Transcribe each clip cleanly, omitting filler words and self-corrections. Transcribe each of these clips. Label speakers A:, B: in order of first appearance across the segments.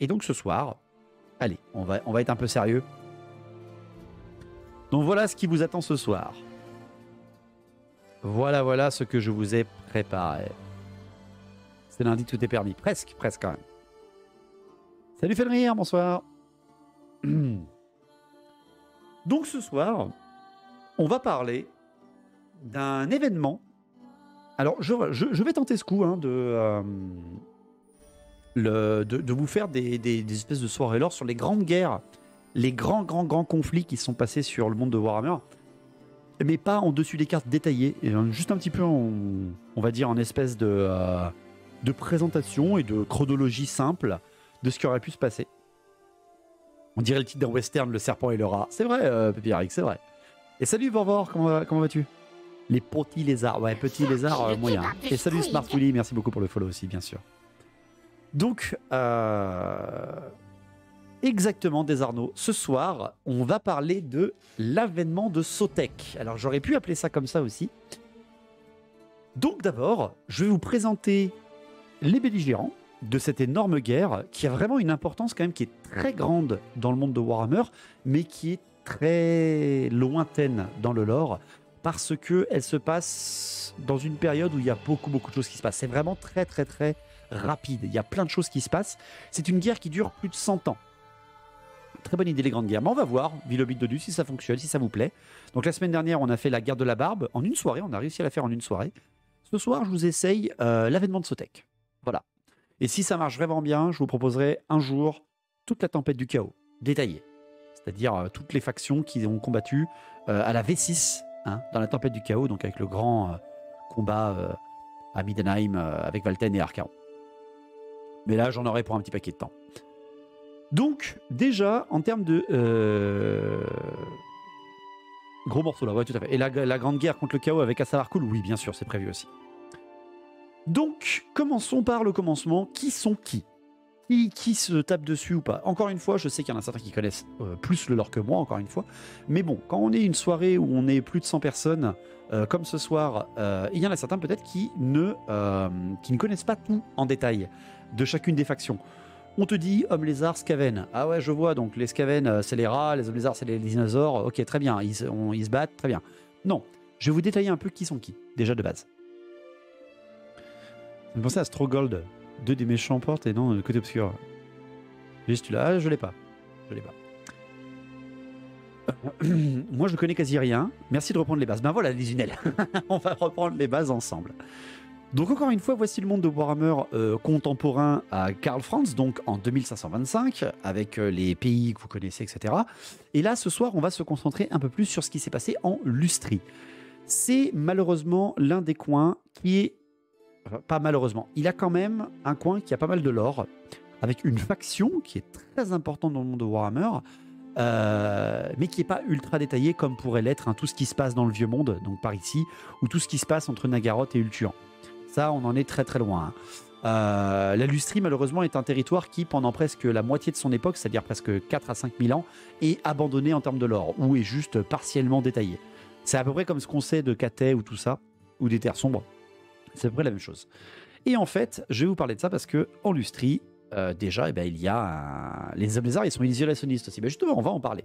A: Et donc ce soir, allez, on va être un peu sérieux. Donc voilà ce qui vous attend ce soir. Voilà ce que je vous ai préparé. C'est lundi, tout est permis. Presque quand même. Salut Fenrir, bonsoir. Donc ce soir, on va parler d'un événement. Alors je vais tenter ce coup hein, de vous faire des espèces de soirées lore sur les grandes guerres, les grands conflits qui se sont passés sur le monde de Warhammer, mais pas en dessus des cartes détaillées, et juste un petit peu on va dire en espèce de présentation et de chronologie simple de ce qui aurait pu se passer. On dirait le titre d'un western, le serpent et le rat. C'est vrai, Pépiric, c'est vrai. Et salut Vorvor, comment vas-tu? Les petits lézards, ouais, petits lézards moyens. Et salut Smart Willy, merci beaucoup pour le follow aussi, bien sûr. Donc, exactement, des Arnaud. Ce soir, on va parler de l'avènement de Sotek. Alors, j'aurais pu appeler ça comme ça aussi. Donc, d'abord, je vais vous présenter les belligérants de cette énorme guerre qui a vraiment une importance quand même qui est très grande dans le monde de Warhammer, mais qui est très lointaine dans le lore parce qu'elle se passe dans une période où il y a beaucoup de choses qui se passent. C'est vraiment très rapide. Il y a plein de choses qui se passent. C'est une guerre qui dure plus de 100 ans. Très bonne idée les grandes guerres. Mais on va voir, Vilobit Dodu, si ça fonctionne, si ça vous plaît. Donc la semaine dernière, on a fait la guerre de la barbe en une soirée. On a réussi à la faire en une soirée. Ce soir, je vous essaye l'avènement de Sotek. Voilà. Et si ça marche vraiment bien, je vous proposerai un jour toute la tempête du chaos, détaillée. C'est-à-dire toutes les factions qui ont combattu à la V6, hein, dans la tempête du chaos, donc avec le grand combat à Middenheim avec Valten et Archaon. Mais là, j'en aurai pour un petit paquet de temps. Donc, déjà, en termes de... Gros morceau là, ouais, tout à fait. Et la grande guerre contre le chaos avec Asavarkul, oui, bien sûr, c'est prévu aussi. Donc, commençons par le commencement. Qui sont qui se tape dessus ou pas? Encore une fois, je sais qu'il y en a certains qui connaissent plus le lore que moi, encore une fois. Mais bon, quand on est une soirée où on est plus de 100 personnes, comme ce soir, il y en a certains peut-être qui ne connaissent pas tout en détail de chacune des factions. On te dit homme lézard, Skaven. Ah ouais, je vois, donc les Skaven, c'est les rats, les hommes lézards, c'est les dinosaures. Ok, très bien, ils se battent, très bien. Non, je vais vous détailler un peu qui sont qui, déjà de base. Ça me pensait à Strogold, deux des méchants portes et non, le côté obscur. Juste là, je l'ai pas. Moi, je connais quasi rien. Merci de reprendre les bases. Ben voilà, les Unel. On va reprendre les bases ensemble. Donc encore une fois, voici le monde de Warhammer contemporain à Karl Franz, donc en 2525, avec les pays que vous connaissez, etc. Et là, ce soir, on va se concentrer un peu plus sur ce qui s'est passé en Lustrie. C'est malheureusement l'un des coins qui est... Enfin, pas malheureusement, il a quand même un coin qui a pas mal de lore, avec une faction qui est très importante dans le monde de Warhammer, mais qui n'est pas ultra détaillée comme pourrait l'être hein, tout ce qui se passe dans le Vieux Monde, donc par ici, ou tout ce qui se passe entre Nagaroth et Ultuan. Ça, on en est très loin. Hein. La Lustrie, malheureusement, est un territoire qui, pendant presque la moitié de son époque, c'est-à-dire presque 4 à 5 000 ans, est abandonné en termes de lore, ou est juste partiellement détaillé. C'est à peu près comme ce qu'on sait de Cathay ou tout ça, ou des Terres Sombres. C'est à peu près la même chose. Et en fait, je vais vous parler de ça parce qu'en Lustrie, déjà, eh ben, il y a les hommes lézards, ils sont isolationnistes aussi. Ben justement, on va en parler.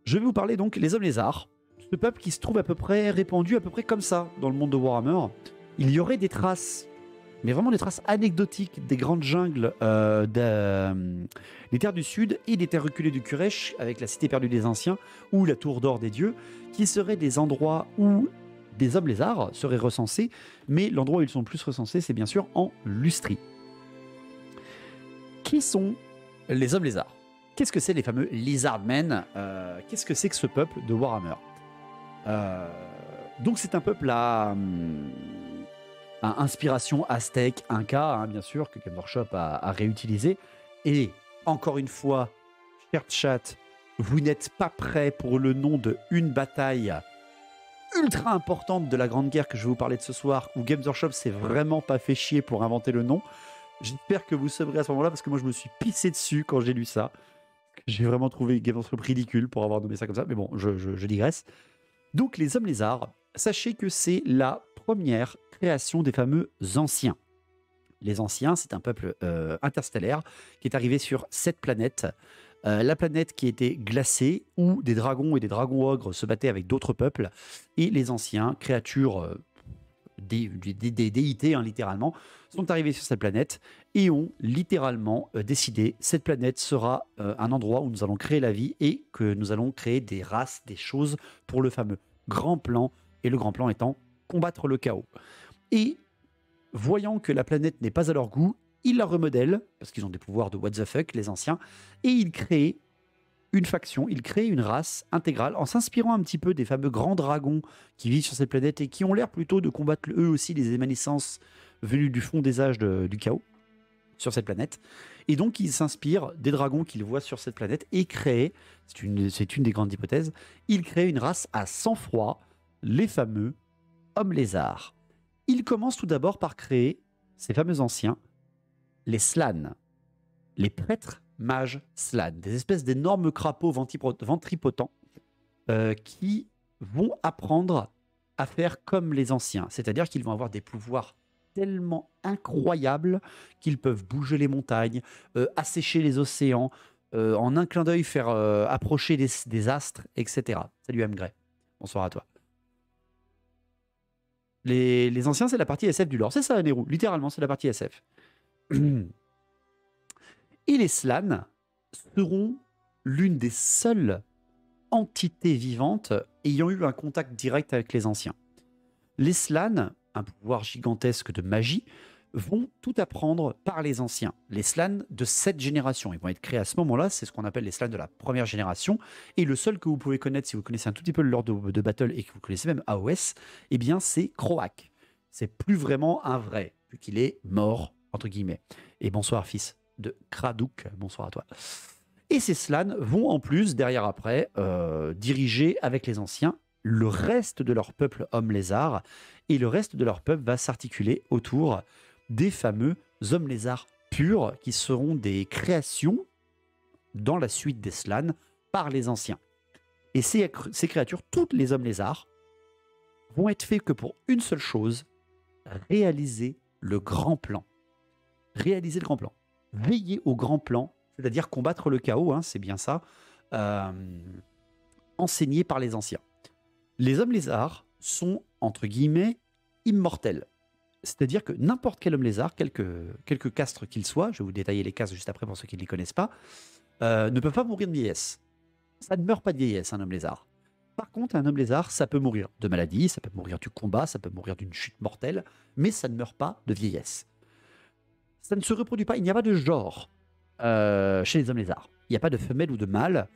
A: Je vais vous parler donc les hommes lézards, ce peuple qui se trouve à peu près répandu, à peu près comme ça, dans le monde de Warhammer. Il y aurait des traces, mais vraiment des traces anecdotiques des grandes jungles des terres du Sud et des terres reculées du Kuresh, avec la cité perdue des Anciens ou la tour d'or des dieux, qui seraient des endroits où des hommes lézards seraient recensés, mais l'endroit où ils sont le plus recensés, c'est bien sûr en Lustrie. Qui sont les hommes lézards? Qu'est-ce que c'est les fameux Lizardmen? Qu'est-ce que c'est que ce peuple de Warhammer? Donc c'est un peuple à inspiration aztèque, inca, hein, bien sûr, que Games Workshop a réutilisé. Et encore une fois, cher chat, vous n'êtes pas prêts pour le nom de une bataille ultra importante de la Grande Guerre que je vais vous parler de ce soir, où Games Workshop s'est vraiment pas fait chier pour inventer le nom. J'espère que vous saurez à ce moment-là, parce que moi je me suis pissé dessus quand j'ai lu ça. J'ai vraiment trouvé Games Workshop ridicule pour avoir nommé ça comme ça, mais bon, je digresse. Donc les hommes lézards, sachez que c'est la première création des fameux anciens. Les anciens, c'est un peuple interstellaire qui est arrivé sur cette planète. La planète qui était glacée, où des dragons et des dragons ogres se battaient avec d'autres peuples. Et les anciens, créatures, des déités, hein, littéralement, sont arrivés sur cette planète et ont littéralement décidé cette planète sera un endroit où nous allons créer la vie et que nous allons créer des races, des choses pour le fameux grand plan. Et le grand plan étant combattre le chaos. Et voyant que la planète n'est pas à leur goût, ils la remodèlent, parce qu'ils ont des pouvoirs de what the fuck, les anciens, et ils créent une faction, ils créent une race intégrale en s'inspirant un petit peu des fameux grands dragons qui vivent sur cette planète et qui ont l'air plutôt de combattre eux aussi les émanescences venues du fond des âges du chaos sur cette planète. Et donc ils s'inspirent des dragons qu'ils voient sur cette planète et créent, c'est une des grandes hypothèses, ils créent une race à sang-froid, les fameux hommes lézards. Ils commencent tout d'abord par créer ces fameux anciens, les Slaanes, les prêtres mages Slaanes, des espèces d'énormes crapauds ventripotents qui vont apprendre à faire comme les anciens, c'est-à-dire qu'ils vont avoir des pouvoirs tellement incroyables qu'ils peuvent bouger les montagnes, assécher les océans, en un clin d'œil faire approcher des astres, etc. Salut M. Gray, bonsoir à toi. Les anciens, c'est la partie SF du lore. C'est ça, Nehru. Littéralement, c'est la partie SF. Et les Slaanes seront l'une des seules entités vivantes ayant eu un contact direct avec les anciens. Les Slaanes, un pouvoir gigantesque de magie, vont tout apprendre par les anciens. Les Slaanes de cette génération. Ils vont être créés à ce moment-là. C'est ce qu'on appelle les Slaanes de la première génération. Et le seul que vous pouvez connaître, si vous connaissez un tout petit peu le lore de Battle et que vous connaissez même AOS, eh bien, c'est Croak. C'est plus vraiment un vrai, vu qu'il est mort, entre guillemets. Et bonsoir, fils de Kradouk. Bonsoir à toi. Et ces Slaanes vont en plus, derrière après, diriger avec les anciens le reste de leur peuple homme lézard. Et le reste de leur peuple va s'articuler autour des fameux hommes lézards purs qui seront des créations dans la suite des Slaanes par les anciens. Et ces créatures, toutes les hommes lézards, vont être faits que pour une seule chose, réaliser le grand plan. Réaliser le grand plan. Veiller au grand plan, c'est-à-dire combattre le chaos, hein, c'est bien ça, enseigné par les anciens. Les hommes lézards sont, entre guillemets, immortels. C'est-à-dire que n'importe quel homme lézard, quelque castre qu'il soit, je vais vous détailler les castres juste après pour ceux qui ne les connaissent pas, ne peut pas mourir de vieillesse. Ça ne meurt pas de vieillesse, un homme lézard. Par contre, un homme lézard, ça peut mourir de maladie, ça peut mourir du combat, ça peut mourir d'une chute mortelle, mais ça ne meurt pas de vieillesse. Ça ne se reproduit pas, il n'y a pas de genre chez les hommes lézards. Il n'y a pas de femelle ou de mâle.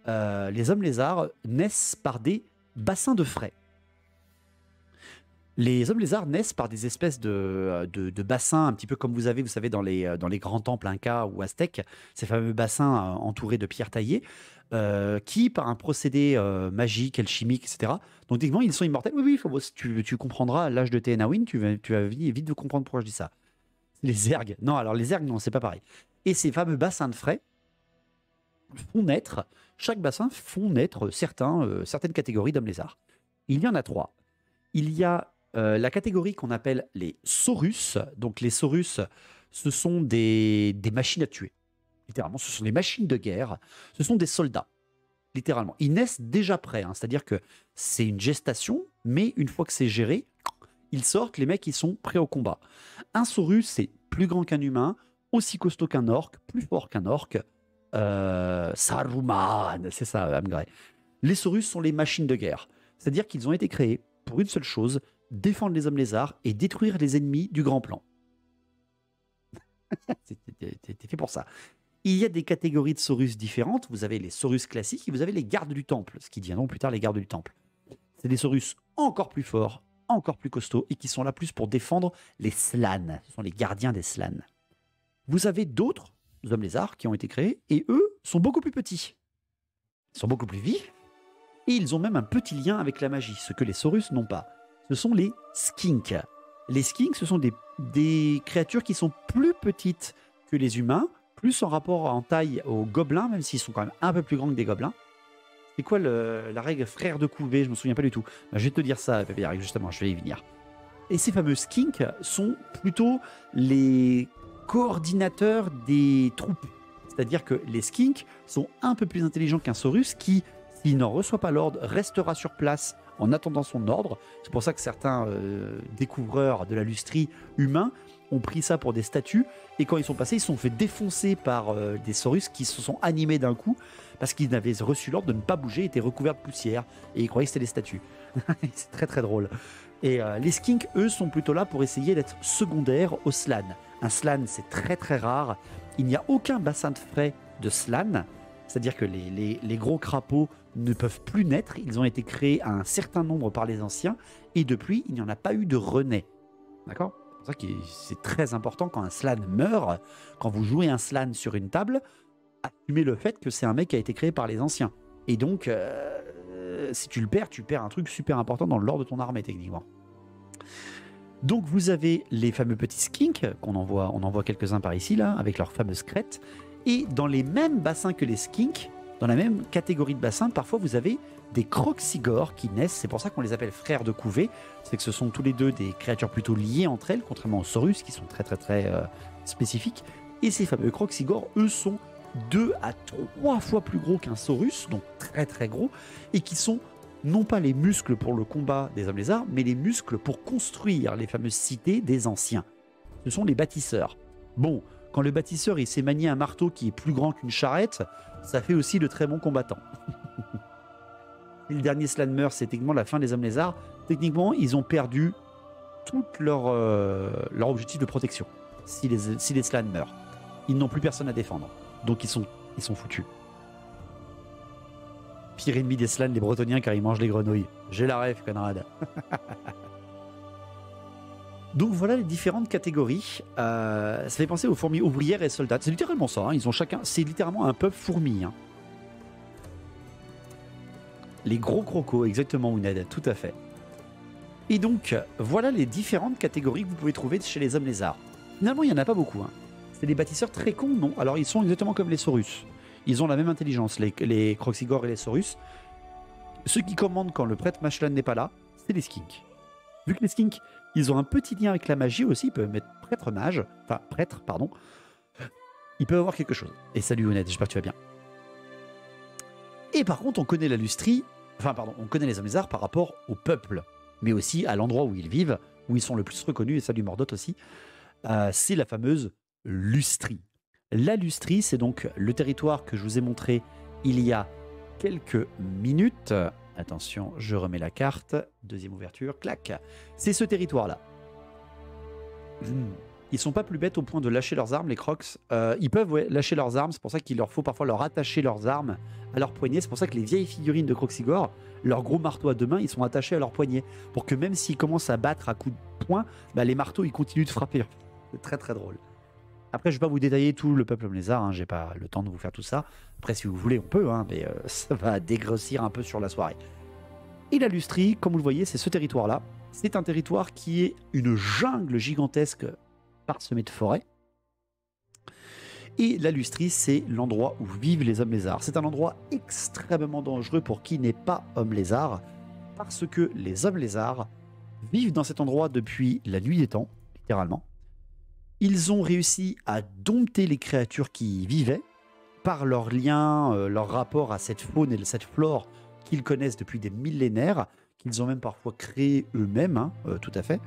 A: Les hommes lézards naissent par des bassins de frai. Les hommes lézards naissent par des espèces de bassins, un petit peu comme vous savez, dans les grands temples incas ou aztèques, ces fameux bassins entourés de pierres taillées, qui, par un procédé magique, alchimique, etc., donc techniquement, ils sont immortels. Oui, tu comprendras à l'âge de Téhénawyn, tu vas vite de comprendre pourquoi je dis ça. Les ergs. Non, alors les ergs, non, c'est pas pareil. Et ces fameux bassins de frai font naître, chaque bassin font naître certaines catégories d'hommes lézards. Il y en a 3. Il y a la catégorie qu'on appelle les saurus. Donc les saurus, ce sont des machines à tuer. Littéralement, ce sont des machines de guerre. Ce sont des soldats. Littéralement. Ils naissent déjà prêts. Hein. C'est-à-dire que c'est une gestation, mais une fois que c'est géré, ils sortent, les mecs, ils sont prêts au combat. Un saurus, c'est plus grand qu'un humain, aussi costaud qu'un orc, plus fort qu'un orc. Saruman, c'est ça, Amgray. Les saurus sont les machines de guerre. C'est-à-dire qu'ils ont été créés pour une seule chose, défendre les hommes lézards et détruire les ennemis du grand plan. C'était fait pour ça. Il y a des catégories de saurus différentes. Vous avez les saurus classiques et vous avez les gardes du temple, ce qui deviendront plus tard les gardes du temple. C'est des saurus encore plus forts, encore plus costauds et qui sont là plus pour défendre les Slaanes. Ce sont les gardiens des Slaanes. Vous avez d'autres hommes lézards qui ont été créés et eux sont beaucoup plus petits. Ils sont beaucoup plus vifs et ils ont même un petit lien avec la magie, ce que les saurus n'ont pas. Ce sont les skinks. Les skinks, ce sont des créatures qui sont plus petites que les humains, plus en rapport en taille aux gobelins, même s'ils sont quand même un peu plus grands que des gobelins. C'est quoi la règle frère de couvée? Je me souviens pas du tout. Je vais te dire ça, Pépé, justement, je vais y venir. Et ces fameux skinks sont plutôt les coordinateurs des troupes. C'est-à-dire que les skinks sont un peu plus intelligents qu'un saurus qui, s'il n'en reçoit pas l'ordre, restera sur place en attendant son ordre. C'est pour ça que certains découvreurs de la lustrie humains ont pris ça pour des statues, et quand ils sont passés, ils se sont fait défoncer par des saurus qui se sont animés d'un coup parce qu'ils avaient reçu l'ordre de ne pas bouger, étaient recouverts de poussière, et ils croyaient que c'était des statues. C'est très très drôle. Et les skinks, eux, sont plutôt là pour essayer d'être secondaires au slan. Un slan, c'est très très rare. Il n'y a aucun bassin de frais de slan, c'est-à-dire que les gros crapauds ne peuvent plus naître. Ils ont été créés à un certain nombre par les anciens, et depuis, il n'y en a pas eu de renaît. D'accord ? C'est pour ça que c'est très important quand un slan meurt, quand vous jouez un slan sur une table, assumez le fait que c'est un mec qui a été créé par les anciens. Et donc, si tu perds un truc super important dans le lore de ton armée, techniquement. Donc vous avez les fameux petits skinks, on en voit quelques-uns par ici, là, avec leurs fameuses crêtes. Et dans les mêmes bassins que les skinks, dans la même catégorie de bassins, parfois vous avez des croxigores qui naissent. C'est pour ça qu'on les appelle frères de couvée. C'est que ce sont tous les deux des créatures plutôt liées entre elles, contrairement aux saurus qui sont très très très spécifiques. Et ces fameux croxigores, eux, sont 2 à 3 fois plus gros qu'un saurus, donc très très gros, et qui sont non pas les muscles pour le combat des hommes lézards, mais les muscles pour construire les fameuses cités des anciens. Ce sont les bâtisseurs. Bon, quand le bâtisseur il sait manier un marteau qui est plus grand qu'une charrette, ça fait aussi de très bons combattants. Si le dernier slan meurt, c'est techniquement la fin des hommes lézards. Techniquement, ils ont perdu tout leur objectif de protection. Si les slans meurent, ils n'ont plus personne à défendre. Donc ils sont foutus. Pire ennemi des slans, les bretoniens, car ils mangent les grenouilles. J'ai la rêve, camarade. Donc voilà les différentes catégories. Ça fait penser aux fourmis ouvrières et soldats. C'est littéralement ça. Hein. Ils ont chacun. C'est littéralement un peuple fourmi. Hein. Les gros crocos, exactement, Ouned, tout à fait. Et donc, voilà les différentes catégories que vous pouvez trouver chez les hommes lézards. Finalement, il n'y en a pas beaucoup. Hein. C'est des bâtisseurs très cons, non? Alors, ils sont exactement comme les saurus. Ils ont la même intelligence, les croxigores et les saurus. Ceux qui commandent quand le prêtre Mashlan n'est pas là, c'est les skinks. Vu que les skinks, ils ont un petit lien avec la magie aussi, ils peuvent mettre prêtre, pardon. Ils peuvent avoir quelque chose. Et salut Ouned, j'espère que tu vas bien. Et par contre, on connaît la lustrie, on connaît les hommes lézards par rapport au peuple, mais aussi à l'endroit où ils vivent, où ils sont le plus reconnus, et salut Mordot aussi, c'est la fameuse lustrie. La lustrie, c'est donc le territoire que je vous ai montré il y a quelques minutes. Attention, je remets la carte. Deuxième ouverture, clac. C'est ce territoire-là. Ils sont pas plus bêtes au point de lâcher leurs armes, les crocs. Ils peuvent lâcher leurs armes, c'est pour ça qu'il leur faut parfois leur attacher leurs armes à leurs poignets. C'est pour ça que les vieilles figurines de Croxigore, leurs gros marteaux à deux mains, ils sont attachés à leurs poignets. Pour que même s'ils commencent à battre à coups de poing, les marteaux, ils continuent de frapper. C'est très très drôle. Après, je ne vais pas vous détailler tout le peuple lézard, hein, j'ai pas le temps de vous faire tout ça. Après, si vous voulez, on peut, hein, mais ça va dégrossir un peu sur la soirée. Et la lustrie, comme vous le voyez, c'est ce territoire-là. C'est un territoire qui est une jungle gigantesque parsemée de forêts. Et la lustrie, c'est l'endroit où vivent les hommes lézards. C'est un endroit extrêmement dangereux pour qui n'est pas homme lézard, parce que les hommes lézards vivent dans cet endroit depuis la nuit des temps, littéralement. Ils ont réussi à dompter les créatures qui y vivaient par leur lien, leur rapport à cette faune et cette flore qu'ils connaissent depuis des millénaires, qu'ils ont même parfois créé eux-mêmes, hein, tout à fait.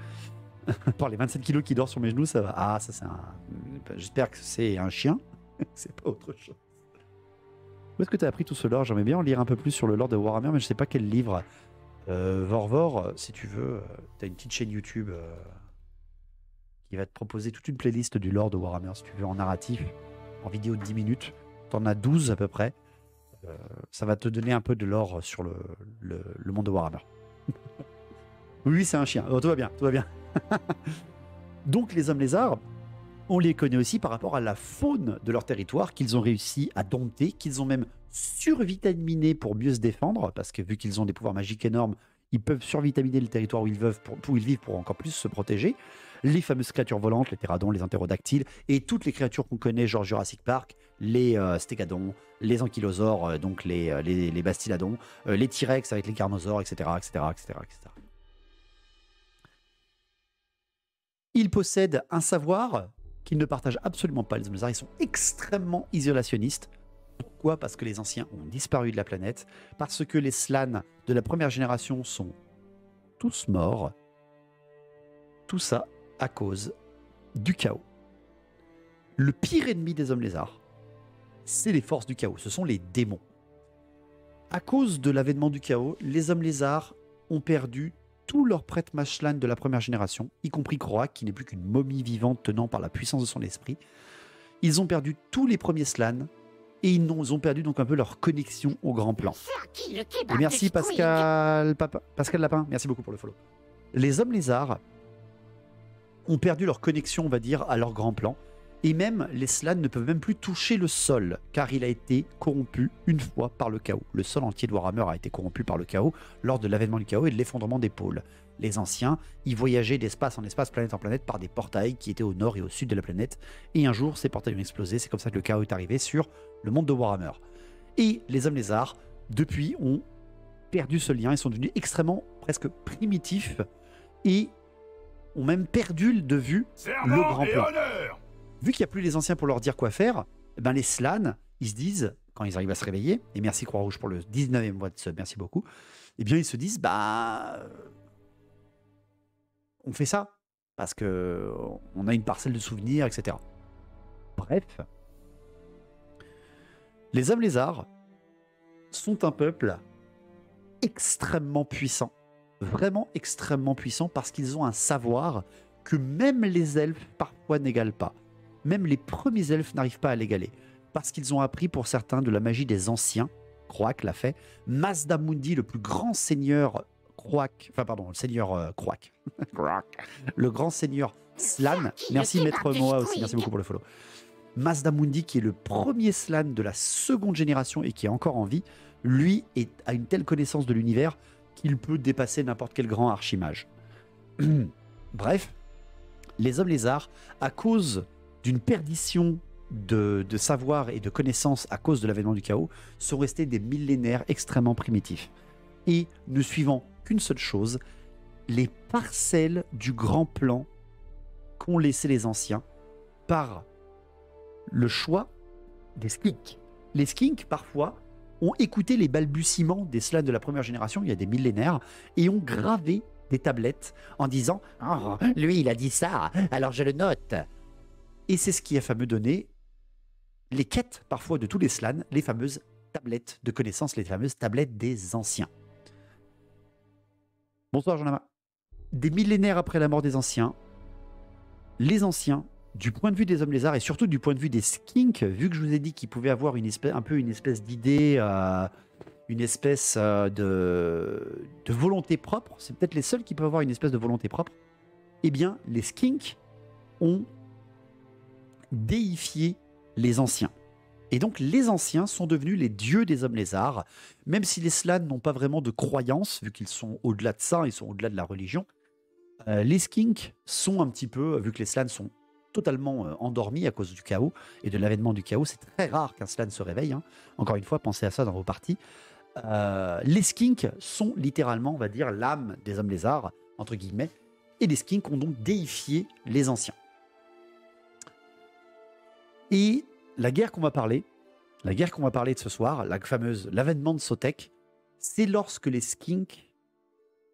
A: Par les 27 kilos qui dort sur mes genoux, ça va. Ah, ça c'est un... J'espère que c'est un chien, c'est pas autre chose. Où est-ce que tu as appris tout ce lore? J'aimerais bien en lire un peu plus sur le lore de Warhammer, mais je sais pas quel livre. Vorvor, si tu veux, tu as une petite chaîne YouTube... qui va te proposer toute une playlist du lore de Warhammer, si tu veux, en narratif, en vidéo de 10 minutes. T'en as 12 à peu près. Ça va te donner un peu de lore sur le monde de Warhammer. Oui, c'est un chien. Oh, tout va bien, tout va bien. Donc, les hommes lézards, on les connaît aussi par rapport à la faune de leur territoire qu'ils ont réussi à dompter, qu'ils ont même survitaminé pour mieux se défendre, parce que vu qu'ils ont des pouvoirs magiques énormes, ils peuvent survitaminer le territoire où ils vivent pour encore plus se protéger. Les fameuses créatures volantes, les pterodons, les entérodactyles, et toutes les créatures qu'on connaît, genre Jurassic Park, les stégadons, les ankylosaures, donc les bastiladons, les T-Rex avec les carnosaures, etc., etc., etc., etc. Ils possèdent un savoir qu'ils ne partagent absolument pas. Les hommes lézards, ils sont extrêmement isolationnistes. Pourquoi? Parce que les anciens ont disparu de la planète, parce que les Slans de la première génération sont tous morts. Tout ça à cause du chaos. Le pire ennemi des hommes lézards, c'est les forces du chaos, ce sont les démons. À cause de l'avènement du chaos, les hommes lézards ont perdu tous leurs prêtres Mashlan de la première génération, y compris Croak, qui n'est plus qu'une momie vivante tenant par la puissance de son esprit. Ils ont perdu tous les premiers Slans, et ils ont perdu donc un peu leur connexion au grand plan. Et merci Pascal Lapin, merci beaucoup pour le follow. Les hommes lézards ont perdu leur connexion, on va dire, à leur grand plan. Et même, les Slans ne peuvent même plus toucher le sol, car il a été corrompu une fois par le chaos. Le sol entier de Warhammer a été corrompu par le chaos lors de l'avènement du chaos et de l'effondrement des pôles. Les anciens y voyageaient d'espace en espace, planète en planète, par des portails qui étaient au nord et au sud de la planète. Et un jour, ces portails ont explosé. C'est comme ça que le chaos est arrivé sur le monde de Warhammer. Et les hommes lézards, depuis, ont perdu ce lien. Ils sont devenus extrêmement, presque primitifs, et ont même perdu de vue le grand plan. Vu qu'il n'y a plus les anciens pour leur dire quoi faire, eh ben les Slans, ils se disent, quand ils arrivent à se réveiller, et merci Croix-Rouge pour le 19e mois de sub, merci beaucoup, eh bien ils se disent, on fait ça, parce que on a une parcelle de souvenirs, etc. Bref, les hommes lézards sont un peuple extrêmement puissant, vraiment extrêmement puissant, parce qu'ils ont un savoir que même les elfes parfois n'égalent pas. Même les premiers elfes n'arrivent pas à l'égaler, parce qu'ils ont appris pour certains de la magie des anciens. Croak l'a fait. Mazdamundi, le plus grand seigneur Croak, le seigneur Croak, le grand seigneur Slan. Merci Maître Moa aussi, merci beaucoup pour le follow. Mazdamundi, qui est le premier Slan de la seconde génération et qui est encore en vie, lui a une telle connaissance de l'univers qu'il peut dépasser n'importe quel grand archimage. Bref, les hommes lézards, à cause d'une perdition de savoir et de connaissances à cause de l'avènement du chaos, sont restés des millénaires extrêmement primitifs. Et ne suivant qu'une seule chose, les parcelles du grand plan qu'ont laissé les anciens par le choix des skinks. Les skinks, parfois, ont écouté les balbutiements des Slans de la première génération, il y a des millénaires, et ont gravé des tablettes en disant « Oh, lui, il a dit ça, alors je le note ». Et c'est ce qui a fameux donné les quêtes, parfois, de tous les Slans, les fameuses tablettes de connaissances, les fameuses tablettes des anciens. Bonsoir, Jean-Lama. Des millénaires après la mort des anciens, les anciens, du point de vue des hommes lézards et surtout du point de vue des skinks, vu que je vous ai dit qu'ils pouvaient avoir un peu une espèce d'idée, une espèce de volonté propre, c'est peut-être les seuls qui peuvent avoir une espèce de volonté propre, eh bien, les skinks ont déifié les anciens. Et donc, les anciens sont devenus les dieux des hommes lézards, même si les Slans n'ont pas vraiment de croyance, vu qu'ils sont au-delà de ça, ils sont au-delà de la religion. Les skinks sont un petit peu, vu que les Slans sont totalement endormis à cause du chaos et de l'avènement du chaos, c'est très rare qu'un Slan se réveille. Hein. Encore une fois, pensez à ça dans vos parties. Les skinks sont littéralement, on va dire, l'âme des hommes lézards, entre guillemets, et les skinks ont donc déifié les anciens. Et la guerre qu'on va parler de ce soir, la fameuse l'avènement de Sotek, c'est lorsque les skinks,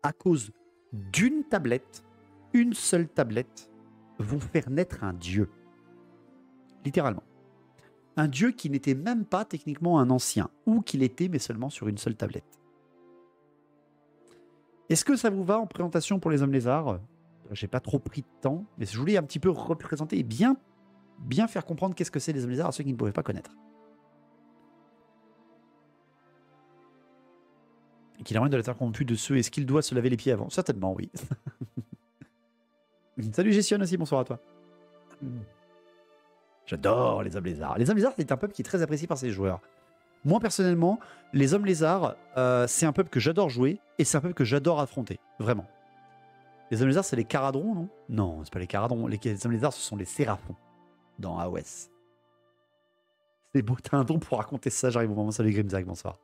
A: à cause d'une tablette, une seule tablette, vont faire naître un dieu. Littéralement. Un dieu qui n'était même pas techniquement un ancien, ou qu'il était, mais seulement sur une seule tablette. Est-ce que ça vous va en présentation pour les hommes lézards? J'ai pas trop pris de temps, mais je voulais un petit peu représenter et bien faire comprendre qu'est-ce que c'est les hommes lézards à ceux qui ne pouvaient pas connaître. Et qu'il a moyen de l'être corrompu de ceux, est-ce qu'il doit se laver les pieds avant? Certainement, oui. Salut Gestion aussi, bonsoir à toi. J'adore les hommes lézards. Les hommes lézards, c'est un peuple qui est très apprécié par ses joueurs. Moi, personnellement, les hommes lézards, c'est un peuple que j'adore jouer et c'est un peuple que j'adore affronter. Vraiment. Les hommes lézards, c'est les Caradrons, non? Non, c'est pas les Caradrons. Les hommes lézards, ce sont les Séraphons dans AOS. C'est beau, t'as un don pour raconter ça. J'arrive au moment. Salut Grimzag, bonsoir.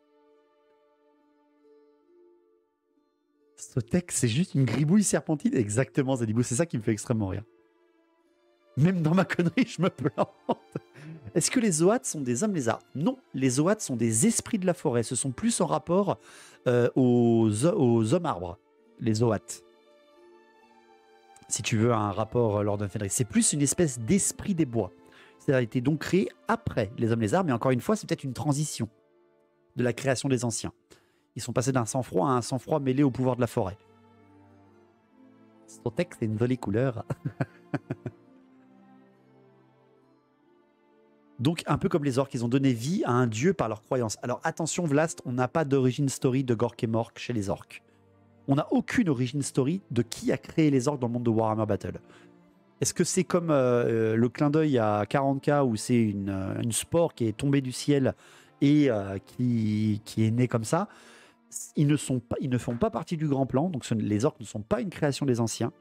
A: Sotek, c'est juste une gribouille serpentine? Exactement, Zadibou, c'est ça qui me fait extrêmement rire. Même dans ma connerie, je me plante. Est-ce que les Zoats sont des hommes lézards? Non, les Zoats sont des esprits de la forêt. Ce sont plus en rapport aux hommes arbres, les Zoats. Si tu veux un rapport Lord of Fenris, c'est plus une espèce d'esprit des bois. Ça a été donc créé après les hommes lézards, mais encore une fois, c'est peut-être une transition de la création des anciens. Ils sont passés d'un sang-froid à un sang-froid mêlé au pouvoir de la forêt. Stotek, c'est une jolie couleur. Donc, un peu comme les orques, ils ont donné vie à un dieu par leur croyance. Alors, attention, Vlast, on n'a pas d'origine story de Gork et Mork chez les orques. On n'a aucune origine story de qui a créé les orques dans le monde de Warhammer Battle. Est-ce que c'est comme le clin d'œil à 40K où c'est une spore qui est tombée du ciel et qui est née comme ça? Ils ne font pas partie du grand plan, donc les orques ne sont pas une création des anciens.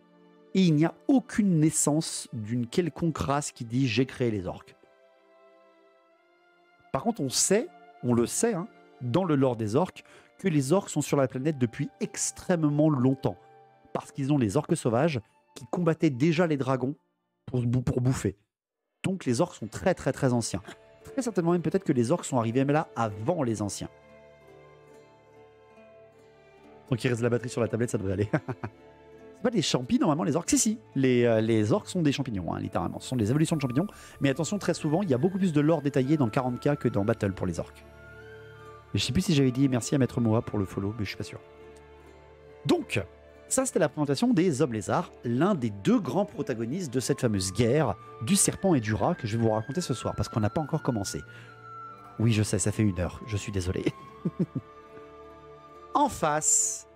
A: Et il n'y a aucune naissance d'une quelconque race qui dit « j'ai créé les orques ». Par contre, on le sait, hein, dans le lore des orques, que les orques sont sur la planète depuis extrêmement longtemps. Parce qu'ils ont les orques sauvages qui combattaient déjà les dragons pour bouffer. Donc les orques sont très très très anciens. Très certainement même peut-être que les orques sont arrivés là avant les anciens. Donc il reste de la batterie sur la tablette, ça devrait aller. C'est pas des champignons normalement les orques? Si, les orques sont des champignons, hein, littéralement. Ce sont des évolutions de champignons. Mais attention, très souvent, il y a beaucoup plus de lore détaillé dans 40K que dans Battle pour les orques. Mais je sais plus si j'avais dit merci à Maître Moa pour le follow, mais je suis pas sûr. Donc, ça c'était la présentation des hommes lézards, l'un des deux grands protagonistes de cette fameuse guerre du serpent et du rat que je vais vous raconter ce soir, parce qu'on n'a pas encore commencé. Oui, je sais, ça fait 1 heure, je suis désolé. En face,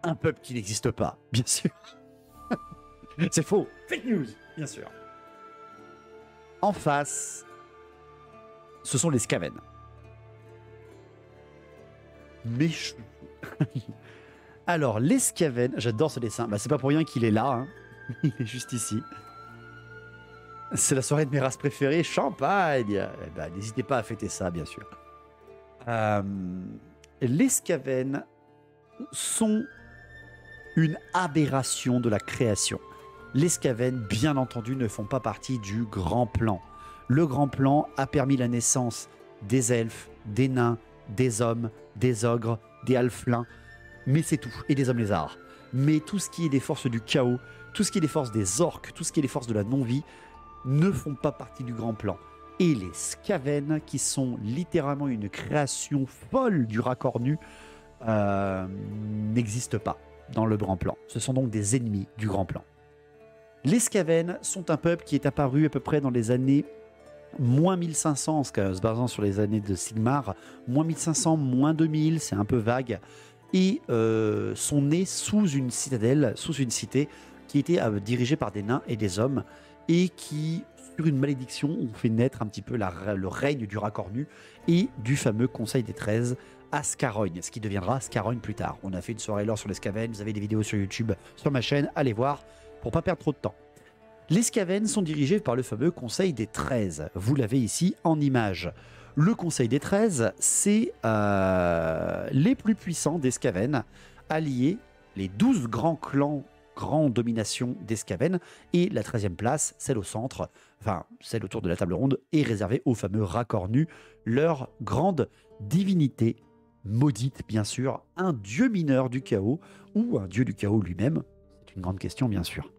A: un peuple qui n'existe pas, bien sûr. C'est faux, fake news, bien sûr. En face, ce sont les Skaven. Mais alors, les Skaven, j'adore ce dessin. Bah, c'est pas pour rien qu'il est là. Hein. Il est juste ici. C'est la soirée de mes races préférées, champagne. Eh ben, n'hésitez pas à fêter ça, bien sûr. Les Skaven sont une aberration de la création. Les Skaven, bien entendu, ne font pas partie du grand plan. Le grand plan a permis la naissance des elfes, des nains, des hommes, des ogres, des halflins, mais c'est tout, et des hommes lézards. Mais tout ce qui est des forces du chaos, tout ce qui est des forces des orques, tout ce qui est des forces de la non-vie, ne font pas partie du grand plan. Et les Skaven, qui sont littéralement une création folle du Racornu, n'existent pas dans le grand plan. Ce sont donc des ennemis du grand plan. Les Skaven sont un peuple qui est apparu à peu près dans les années moins 1500, en se basant sur les années de Sigmar, moins 1500, moins 2000, c'est un peu vague, et sont nés sous une citadelle, sous une cité qui était dirigée par des nains et des hommes, et qui, sur une malédiction, ont fait naître un petit peu le règne du Racornu et du fameux Conseil des 13 à Scarogne, ce qui deviendra Scarogne plus tard. On a fait une soirée lore sur les Skaven, vous avez des vidéos sur YouTube, sur ma chaîne, allez voir, pour pas perdre trop de temps. Les Skaven sont dirigés par le fameux Conseil des 13. Vous l'avez ici en image. Le Conseil des 13, c'est les plus puissants des Skaven, alliés, les 12 grands clans, grande dominations des Skaven, et la 13e place, celle au centre, enfin celle autour de la table ronde, est réservée aux fameux Racornu, leur grande divinité maudite, bien sûr, un dieu mineur du chaos, ou un dieu du chaos lui-même. C'est une grande question, bien sûr.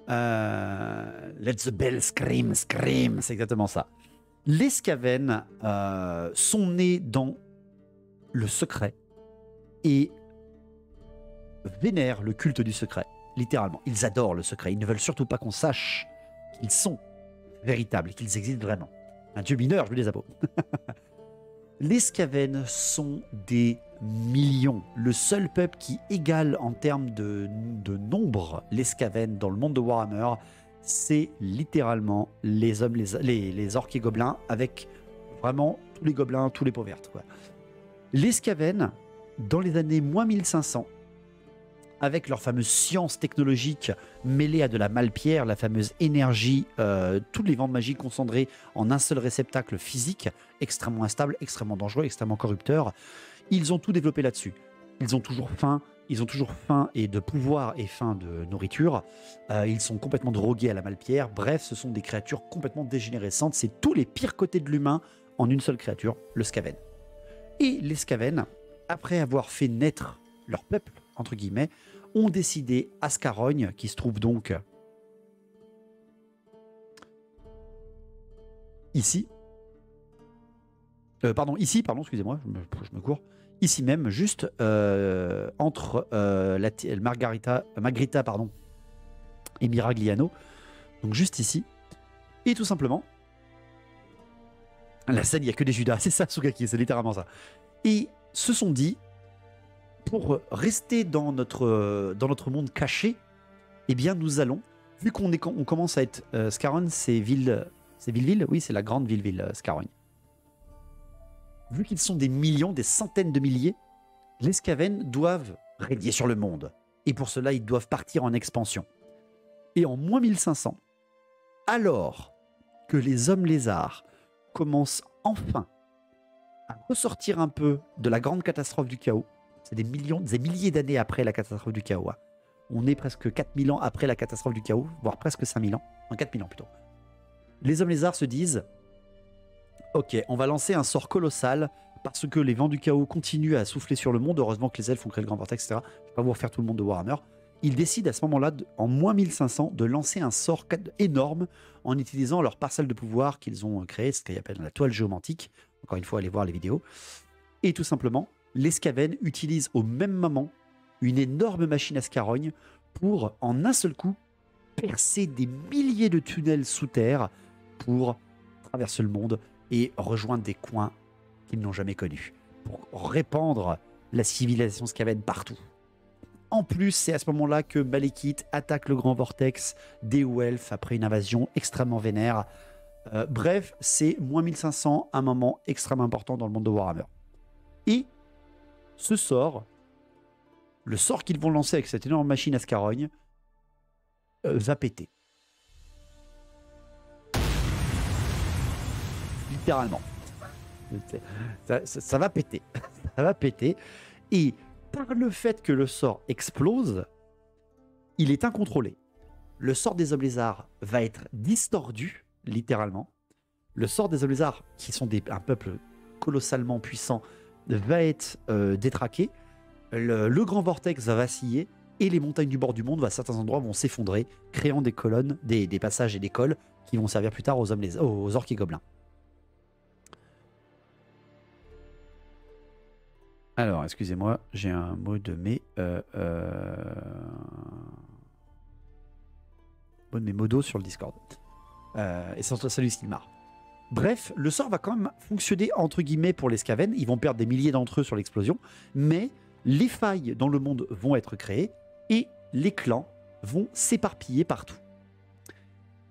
A: Let the bell scream, scream, c'est exactement ça. Les Skaven sont nés dans le secret et vénèrent le culte du secret, littéralement. Ils adorent le secret, ils ne veulent surtout pas qu'on sache qu'ils sont véritables, qu'ils existent vraiment. Un dieu mineur, je veux des abos. Les Skaven sont des millions. Le seul peuple qui égale en termes de nombre les Skaven dans le monde de Warhammer, c'est littéralement les hommes, les orques et gobelins, avec vraiment tous les gobelins, tous les peaux vertes, quoi. Les Skaven, dans les années moins 1500, avec leur fameuse science technologique mêlée à de la malpierre, la fameuse énergie, tous les vents de magie concentrés en un seul réceptacle physique, extrêmement instable, extrêmement dangereux, extrêmement corrupteur. Ils ont tout développé là-dessus. Ils ont toujours faim, ils ont toujours faim et de pouvoir et faim de nourriture. Ils sont complètement drogués à la Malpierre. Bref, ce sont des créatures complètement dégénérescentes. C'est tous les pires côtés de l'humain en une seule créature, le Skaven. Et les Skaven, après avoir fait naître leur peuple, entre guillemets, ont décidé à Scarogne, qui se trouve donc ici. Ici, excusez-moi, je me cours. Ici même, juste entre Margarita et Miragliano. Donc juste ici. Et tout simplement, la scène, il n'y a que des Judas. C'est ça, Sugaki, c'est littéralement ça. Et se sont dit, pour rester dans notre monde caché, eh bien nous allons, vu qu'on commence à être Scarogne, c'est Villeville, oui, c'est la grande Villeville, Scarogne. Vu qu'ils sont des millions, des centaines de milliers, les Skaven doivent régner sur le monde. Et pour cela, ils doivent partir en expansion. Et en moins 1500, alors que les hommes lézards commencent enfin à ressortir un peu de la grande catastrophe du chaos, c'est des milliers d'années après la catastrophe du chaos. Hein. On est presque 4000 ans après la catastrophe du chaos, voire presque 5000 ans. Non, 4000 ans plutôt. Les hommes lézards se disent « Ok, on va lancer un sort colossal parce que les vents du chaos continuent à souffler sur le monde. Heureusement que les elfes ont créé le grand vortex, etc. Je ne vais pas vous refaire tout le monde de Warhammer. » Ils décident à ce moment-là, en moins 1500, de lancer un sort énorme en utilisant leur parcelle de pouvoir qu'ils ont créé, ce qu'ils appellent la toile géomantique. Encore une fois, allez voir les vidéos. Et tout simplement, les Skaven utilisent au même moment une énorme machine à Scarogne pour, en un seul coup, percer des milliers de tunnels sous terre pour traverser le monde et rejoindre des coins qu'ils n'ont jamais connus, pour répandre la civilisation Skaven partout. En plus, c'est à ce moment-là que Malekith attaque le Grand Vortex des Hauts-Elfes après une invasion extrêmement vénère. Bref, c'est moins 1500, un moment extrêmement important dans le monde de Warhammer. Et ce sort, le sort qu'ils vont lancer avec cette énorme machine à Scarogne, va péter. Littéralement. Ça va péter. Ça va péter. Et par le fait que le sort explose, il est incontrôlé. Le sort des hommes lézards va être distordu, littéralement. Le sort des hommes lézards, qui sont un peuple colossalement puissant, va être détraqué. Le grand vortex va vaciller et les montagnes du bord du monde, à certains endroits, vont s'effondrer, créant des colonnes, des passages et des cols qui vont servir plus tard aux orques et gobelins. Alors, excusez-moi, j'ai un mot de mes modos sur le Discord. Et c'est salut Skilmar. Bref, le sort va quand même fonctionner entre guillemets pour les Skaven. Ils vont perdre des milliers d'entre eux sur l'explosion, mais les failles dans le monde vont être créées et les clans vont s'éparpiller partout.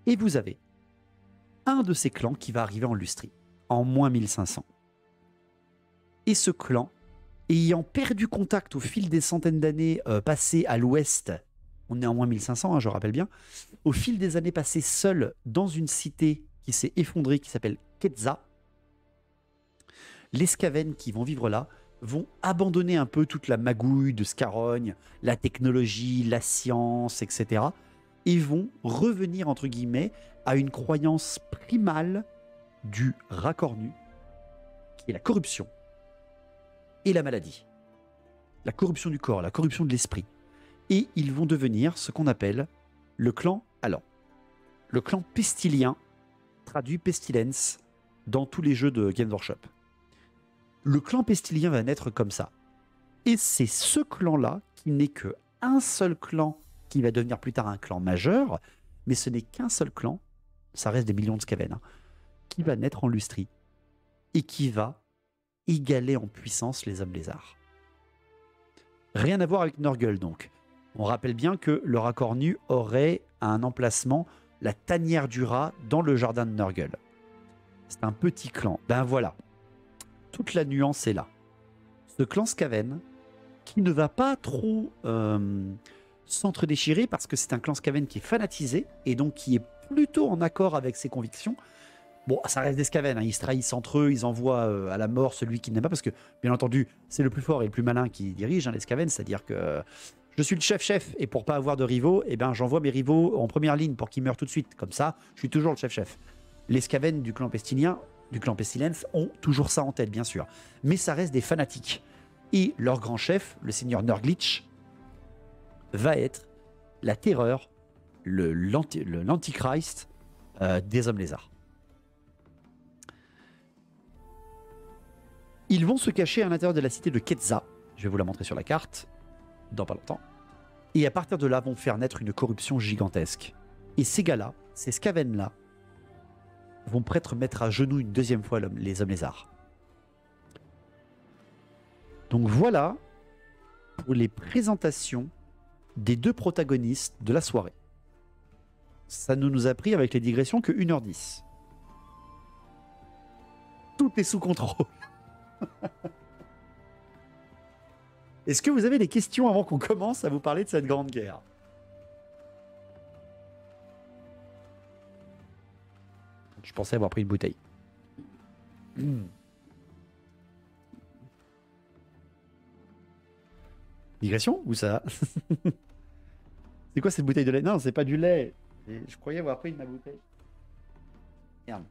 A: Et vous avez un de ces clans qui va arriver en Lustrie, en moins 1500. Et ce clan, ayant perdu contact au fil des centaines d'années passées à l'ouest, on est en moins 1500, hein, je rappelle bien, au fil des années passées seul dans une cité qui s'est effondrée, qui s'appelle Ketza, les Skaven qui vont vivre là vont abandonner un peu toute la magouille de Scarogne, la technologie, la science, etc. et vont revenir, entre guillemets, à une croyance primale du racornu, qui est la corruption et la maladie. La corruption du corps, la corruption de l'esprit. Et ils vont devenir ce qu'on appelle le clan, alors, le clan pestilien, traduit pestilence, dans tous les jeux de Games Workshop. Le clan pestilien va naître comme ça. Et c'est ce clan-là qui n'est qu'un seul clan qui va devenir plus tard un clan majeur, mais ce n'est qu'un seul clan, ça reste des millions de Skaven, hein, qui va naître en Lustrie et qui va égaler en puissance les hommes lézards. Rien à voir avec Nurgle donc. On rappelle bien que le racornu aurait un emplacement, la tanière du rat, dans le jardin de Nurgle. C'est un petit clan. Ben voilà. Toute la nuance est là. Ce clan Skaven, qui ne va pas trop s'entre-déchirer, parce que c'est un clan Skaven qui est fanatisé, et donc qui est plutôt en accord avec ses convictions, Bon, ça reste des Skaven, hein, ils se trahissent entre eux, ils envoient à la mort celui qui n'aime pas, parce que, bien entendu, c'est le plus fort et le plus malin qui dirige, hein, les Skaven, c'est-à-dire que je suis le chef-chef, et pour pas avoir de rivaux, eh ben, j'envoie mes rivaux en première ligne pour qu'ils meurent tout de suite. Comme ça, je suis toujours le chef-chef. Les Skaven du clan pestilien, du clan Pestilence, ont toujours ça en tête, bien sûr. Mais ça reste des fanatiques. Et leur grand chef, le seigneur Nurglitch, va être la terreur, l'antichrist des hommes lézards. Ils vont se cacher à l'intérieur de la cité de Ketza. Je vais vous la montrer sur la carte, dans pas longtemps. Et à partir de là, vont faire naître une corruption gigantesque. Et ces gars-là, ces Skaven-là, vont prêtre mettre à genoux une deuxième fois les hommes lézards. Donc voilà pour les présentations des deux protagonistes de la soirée. Ça nous a pris avec les digressions que 1h10. Tout est sous contrôle. Est-ce que vous avez des questions avant qu'on commence à vous parler de cette grande guerre? Je pensais avoir pris une bouteille. Digression ou ça? C'est quoi cette bouteille de lait? Non, c'est pas du lait. Je croyais avoir pris de ma bouteille. Merde.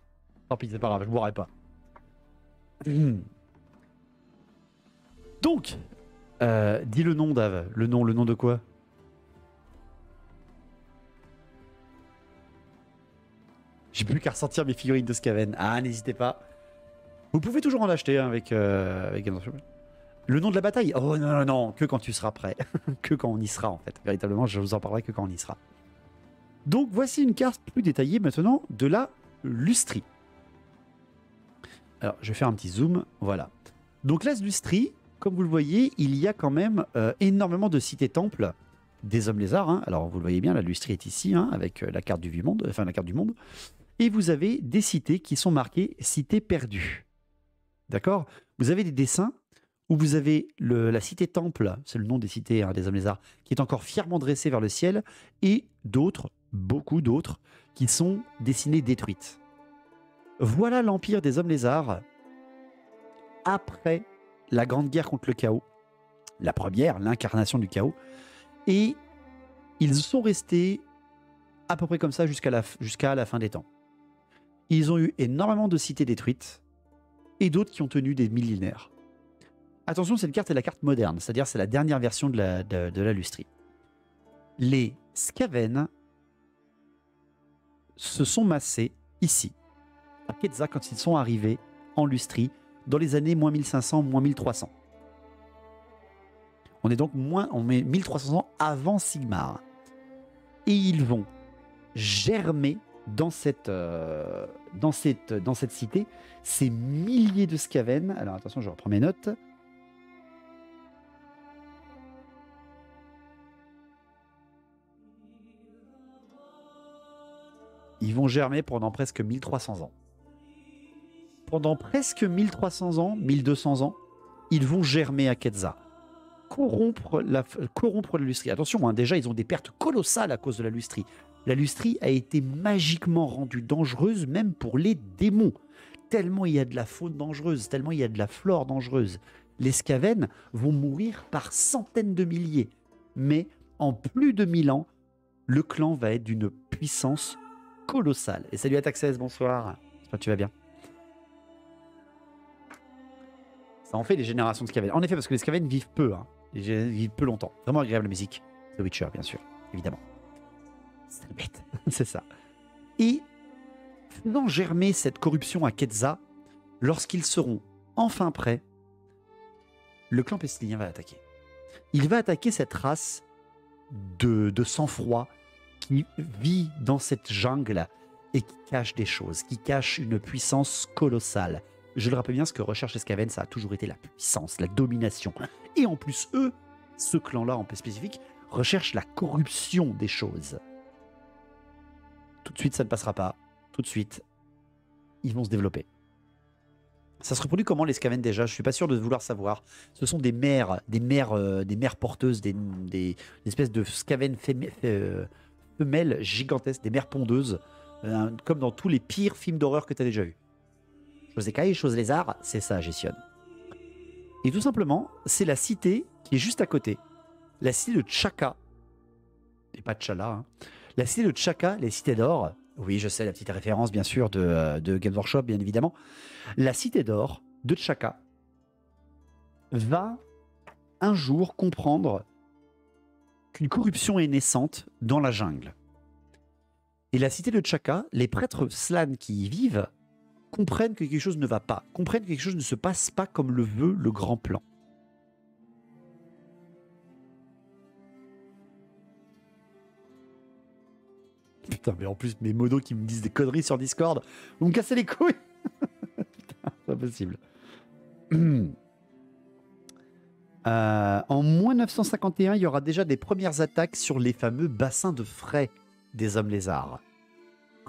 A: Tant pis, c'est pas grave, je boirai pas. Donc, dis le nom, Dave. Le nom de quoi? J'ai plus qu'à ressortir mes figurines de Skaven. Ah, n'hésitez pas. Vous pouvez toujours en acheter hein, avec le nom de la bataille. Oh non, non, non, que quand tu seras prêt. Que quand on y sera, en fait. Véritablement, je vous en parlerai que quand on y sera. Donc, voici une carte plus détaillée maintenant de la Lustrie. Alors, je vais faire un petit zoom. Voilà. Donc, la Lustrie, comme vous le voyez, il y a quand même énormément de cités-temples des hommes lézards. Hein. Alors, vous le voyez bien, la Lustrie est ici, hein, avec la carte du monde, enfin la carte du monde. Et vous avez des cités qui sont marquées cités perdues. D'accord? Vous avez des dessins où vous avez la cité-temple, c'est le nom des cités hein, des hommes lézards, qui est encore fièrement dressée vers le ciel, et d'autres, beaucoup d'autres, qui sont dessinées détruites. Voilà l'empire des hommes lézards après la grande guerre contre le chaos, la première, l'incarnation du chaos, et ils sont restés à peu près comme ça jusqu'à la fin des temps. Ils ont eu énormément de cités détruites et d'autres qui ont tenu des millénaires. Attention, cette carte est la carte moderne, c'est-à-dire c'est la dernière version de la Lustrie. Les Skaven se sont massés ici, à Ketza, quand ils sont arrivés en Lustrie, dans les années moins 1500, moins 1300. On est donc on met 1300 ans avant Sigmar. Et ils vont germer dans cette cité ces milliers de Skaven. Alors attention, je reprends mes notes. Ils vont germer pendant presque 1300 ans. Pendant presque 1300 ans, 1200 ans, ils vont germer à Ketza. Corrompre la Lustrie. Attention, hein, déjà, ils ont des pertes colossales à cause de la Lustrie. La Lustrie a été magiquement rendue dangereuse, même pour les démons. Tellement il y a de la faune dangereuse, tellement il y a de la flore dangereuse. Les Skaven vont mourir par centaines de milliers. Mais en plus de 1000 ans, le clan va être d'une puissance colossale. Et salut à Taxès, bonsoir. J'espère que tu vas bien. Ça en fait des générations de Skaven. En effet, parce que les Skaven vivent peu. Hein. Ils vivent peu longtemps. Vraiment agréable la musique. The Witcher, bien sûr. Évidemment. C'est bête. C'est ça. Et faisant germer cette corruption à Ketza, lorsqu'ils seront enfin prêts, le clan pestilien va attaquer. Il va attaquer cette race de sang-froid qui vit dans cette jungle et qui cache des choses, qui cache une puissance colossale. Je le rappelle bien, ce que recherche les Skaven, ça a toujours été la puissance, la domination. Et en plus, eux, ce clan-là en spécifique, recherche la corruption des choses. Tout de suite, ça ne passera pas. Tout de suite, ils vont se développer. Ça se reproduit comment les Skaven déjà? Je suis pas sûr de vouloir savoir. Ce sont des mères porteuses, des espèces de Skaven femelles gigantesques, des mères pondeuses comme dans tous les pires films d'horreur que tu as déjà vus. Chose écaille, chose lézard, c'est ça, Gestionne. Et tout simplement, c'est la cité qui est juste à côté. La cité de Tchaka. Et pas Tchala. Hein. La cité de Tchaka, les cités d'or. Oui, je sais, la petite référence, bien sûr, de Games Workshop, bien évidemment. La cité d'or de Tchaka va un jour comprendre qu'une corruption est naissante dans la jungle. Et la cité de Tchaka, les prêtres Slann qui y vivent, comprennent que quelque chose ne va pas, comprennent que quelque chose ne se passe pas comme le veut le grand plan. Putain, mais en plus, mes modos qui me disent des conneries sur Discord, vous me cassez les couilles. Putain, c'est pas possible. En moins 951, il y aura déjà des premières attaques sur les fameux bassins de frais des hommes lézards.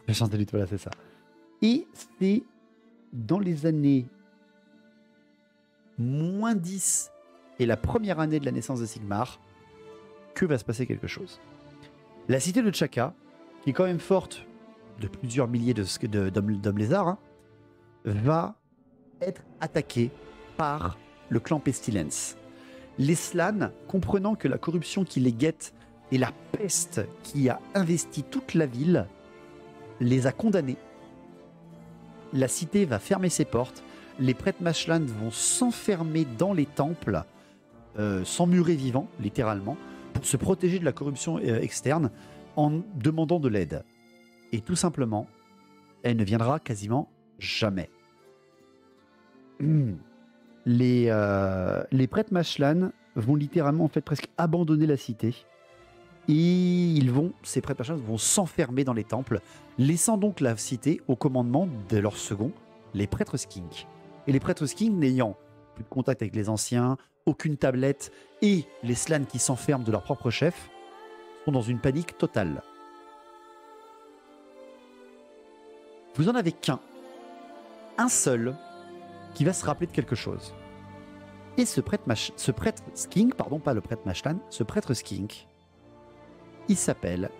A: Voilà, c'est ça. Et c'est dans les années moins 10 et la première année de la naissance de Sigmar que va se passer quelque chose. La cité de Tchaka, qui est quand même forte de plusieurs milliers d'hommes lézards, hein, va être attaquée par le clan Pestilence. Les Slann, comprenant que la corruption qui les guette et la peste qui a investi toute la ville, les a condamnés. La cité va fermer ses portes, les prêtres Mashlan vont s'enfermer dans les temples, s'emmurer vivants, littéralement, pour se protéger de la corruption externe en demandant de l'aide. Et tout simplement, elle ne viendra quasiment jamais. Les prêtres Mashlan vont littéralement en fait presque abandonner la cité et ces prêtres Mashlan vont s'enfermer dans les temples, laissant donc la cité au commandement de leur second, les prêtres Skink. Et les prêtres Skink n'ayant plus de contact avec les anciens, aucune tablette et les Slann qui s'enferment de leur propre chef sont dans une panique totale. Vous en avez un seul qui va se rappeler de quelque chose. Et ce prêtre Skink, pardon, pas le prêtre Mashlan, ce prêtre Skink, il s'appelle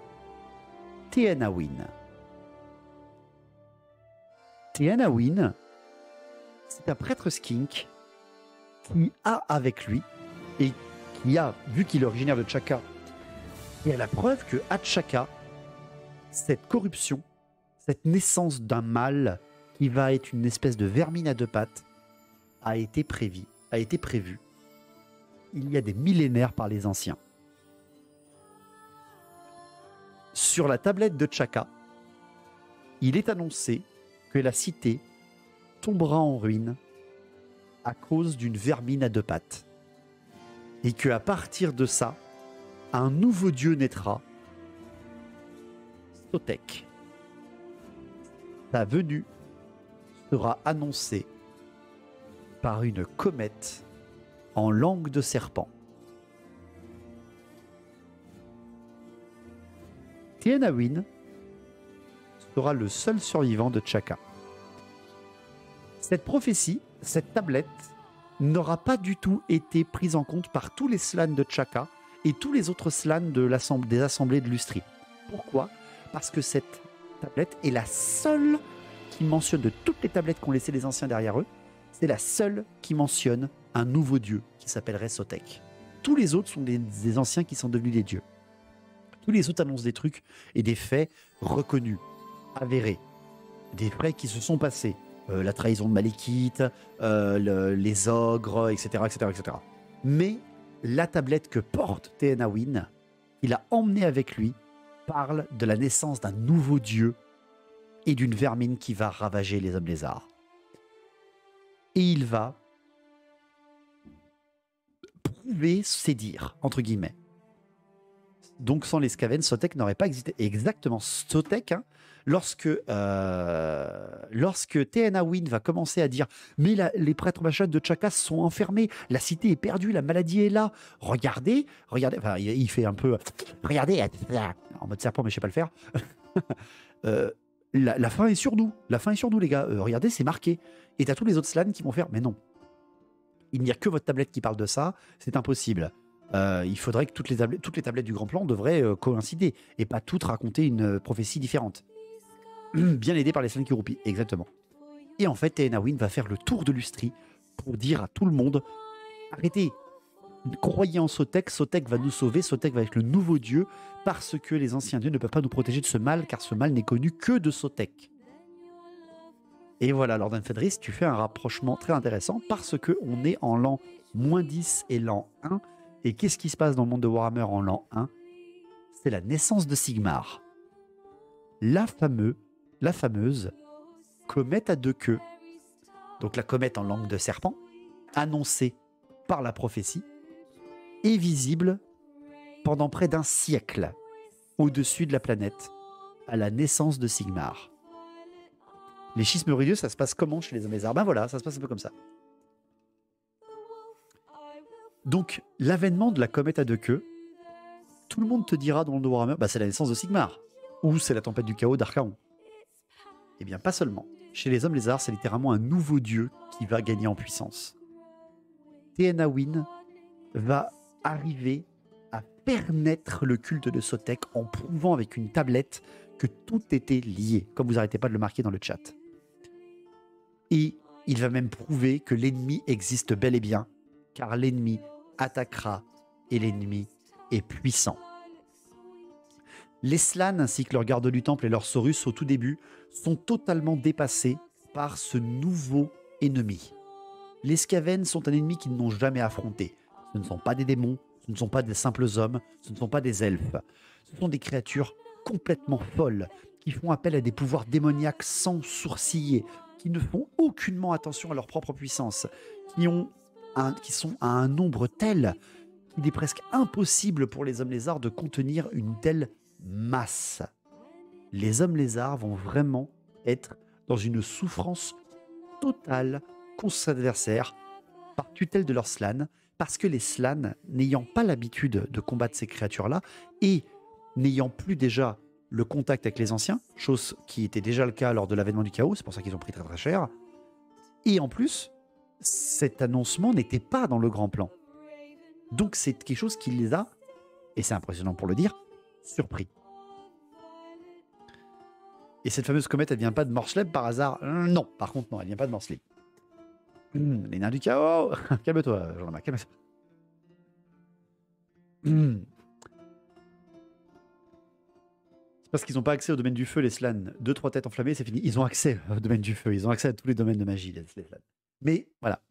A: Teanawin. Teanawin, c'est un prêtre Skink qui a avec lui, et qui a, vu qu'il est originaire de Tchaka, et a la preuve que à Tchaka, cette corruption, cette naissance d'un mal qui va être une espèce de vermine à deux pattes, a été prévue il y a des millénaires par les anciens. Sur la tablette de Tchaka, il est annoncé que la cité tombera en ruine à cause d'une vermine à deux pattes. Et qu'à partir de ça, un nouveau dieu naîtra, Sotek. Sa venue sera annoncée par une comète en langue de serpent. Teanawin sera le seul survivant de Tchaka. Cette prophétie, cette tablette, n'aura pas du tout été prise en compte par tous les Slann de Tchaka et tous les autres Slann des assemblées de Lustri. Pourquoi ? Parce que cette tablette est la seule qui mentionne, de toutes les tablettes qu'ont laissées les anciens derrière eux, c'est la seule qui mentionne un nouveau dieu qui s'appellerait Sotek. Tous les autres sont des anciens qui sont devenus des dieux. Tous les autres annoncent des trucs et des faits reconnus, avérés, des faits qui se sont passés. La trahison de Malekith, les ogres, etc., etc., etc. Mais la tablette que porte Teanawin, il a emmené avec lui, parle de la naissance d'un nouveau dieu et d'une vermine qui va ravager les hommes lézards. Et il va prouver ses dires, entre guillemets. Donc sans les Skaven, Sotek n'aurait pas existé. Et exactement, Sotek, hein, lorsque Teanawin va commencer à dire « Mais les prêtres Mashlan de Tchaka sont enfermés, la cité est perdue, la maladie est là, regardez, » enfin, il fait un peu « Regardez », en mode serpent, mais je sais pas le faire. La fin est sur nous, les gars. Regardez, c'est marqué. Et t'as tous les autres Slann qui vont faire « Mais non, il n'y a que votre tablette qui parle de ça, c'est impossible. » Il faudrait que toutes les tablettes du grand plan devraient coïncider et pas toutes raconter une prophétie différente. bien aidé par les Slans qui roupillent, exactement. Et en fait, Eowyn va faire le tour de Lustri pour dire à tout le monde, arrêtez, croyez en Sotek, Sotek va nous sauver, Sotek va être le nouveau dieu, parce que les anciens dieux ne peuvent pas nous protéger de ce mal, car ce mal n'est connu que de Sotek. Et voilà, Lord Fenris, tu fais un rapprochement très intéressant, parce qu'on est en l'an -10 et l'an 1, et qu'est-ce qui se passe dans le monde de Warhammer en l'an 1? C'est la naissance de Sigmar. La fameuse comète à 2 queues, donc la comète en langue de serpent, annoncée par la prophétie, est visible pendant près d'un siècle au-dessus de la planète à la naissance de Sigmar. Les schismes religieux, ça se passe comment chez les hommes lézards? Ben voilà, ça se passe un peu comme ça. Donc, l'avènement de la comète à 2 queues, tout le monde te dira dans le monde de Warhammer, bah, c'est la naissance de Sigmar, ou c'est la tempête du chaos d'Archaon. Eh bien, pas seulement. Chez les hommes lézards, c'est littéralement un nouveau dieu qui va gagner en puissance. Eowyn va arriver à faire naître le culte de Sotek en prouvant avec une tablette que tout était lié, comme vous n'arrêtez pas de le marquer dans le chat. Et il va même prouver que l'ennemi existe bel et bien, car l'ennemi attaquera et l'ennemi est puissant. Les Slans ainsi que leurs gardes du temple et leurs Saurus au tout début sont totalement dépassés par ce nouveau ennemi. Les Skaven sont un ennemi qu'ils n'ont jamais affronté. Ce ne sont pas des démons, ce ne sont pas des simples hommes, ce ne sont pas des elfes. Ce sont des créatures complètement folles qui font appel à des pouvoirs démoniaques sans sourciller, qui ne font aucunement attention à leur propre puissance, qui sont à un nombre tel qu'il est presque impossible pour les hommes lézards de contenir une telle masse. Les hommes lézards vont vraiment être dans une souffrance totale contre cet adversaire par tutelle de leurs Slans, parce que les Slans, n'ayant pas l'habitude de combattre ces créatures-là et n'ayant plus déjà le contact avec les anciens, chose qui était déjà le cas lors de l'avènement du chaos, c'est pour ça qu'ils ont pris très très cher, et en plus, cet annoncement n'était pas dans le grand plan. Donc c'est quelque chose qui les a, et c'est impressionnant pour le dire, surpris. Et cette fameuse comète, elle vient pas de Morsleb par hasard? Non, par contre, non, elle vient pas de Morsleb. Les nains du chaos. Calme-toi, Jean-Marc, calme-toi. C'est parce qu'ils n'ont pas accès au domaine du feu, les Slans. 2-3 têtes enflammées, c'est fini. Ils ont accès au domaine du feu. Ils ont accès à tous les domaines de magie, les Slans. Mais voilà.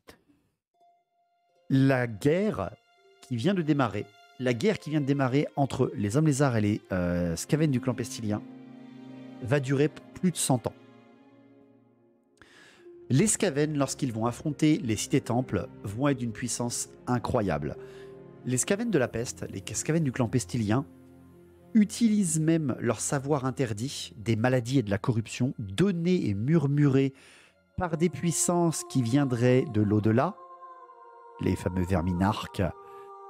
A: La guerre qui vient de démarrer, entre les hommes lézards et les Skaven du clan pestilien, va durer plus de 100 ans. Les Skaven, lorsqu'ils vont affronter les cités-temples, vont être d'une puissance incroyable. Les Skaven de la peste, les Skaven du clan pestilien, utilisent même leur savoir interdit des maladies et de la corruption, donnés et murmurés par des puissances qui viendraient de l'au-delà, les fameux verminarques,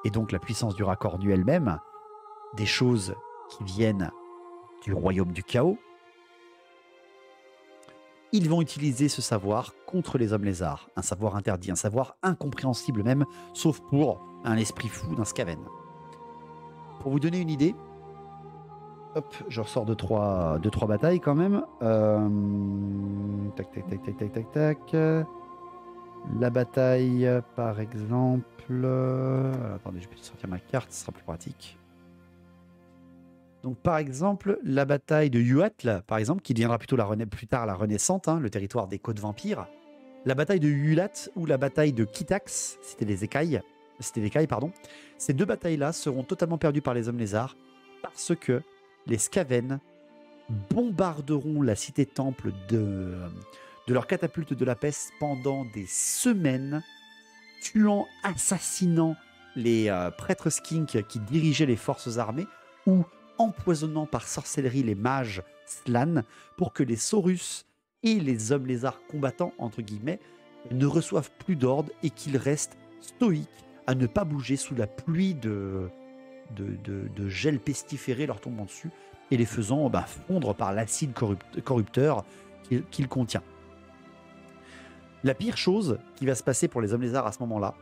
A: et donc la puissance du racornu elle-même, des choses qui viennent du royaume du chaos. Ils vont utiliser ce savoir contre les hommes lézards, un savoir interdit, un savoir incompréhensible même, sauf pour un esprit fou d'un Skaven. Pour vous donner une idée, hop, je ressors de trois batailles quand même. Tac. La bataille, par exemple... attendez, je vais sortir ma carte, ce sera plus pratique. Donc, par exemple, la bataille de Huatl, par exemple, qui deviendra plutôt plus tard la Renaissante, le territoire des côtes vampires. La bataille de Huatl ou la bataille de Kitax, c'était les écailles, pardon. Ces deux batailles-là seront totalement perdues par les hommes lézards parce que les Skaven bombarderont la cité-temple de leurs catapultes de la peste pendant des semaines, tuant, assassinant les prêtres skinks qui dirigeaient les forces armées ou empoisonnant par sorcellerie les mages Slans pour que les Saurus et les hommes lézards combattants, entre guillemets, ne reçoivent plus d'ordre et qu'ils restent stoïques à ne pas bouger sous la pluie de gel pestiféré leur tombant dessus et les faisant fondre par l'acide corrupteur qu'il contient. La pire chose qui va se passer pour les hommes lézards à ce moment-là,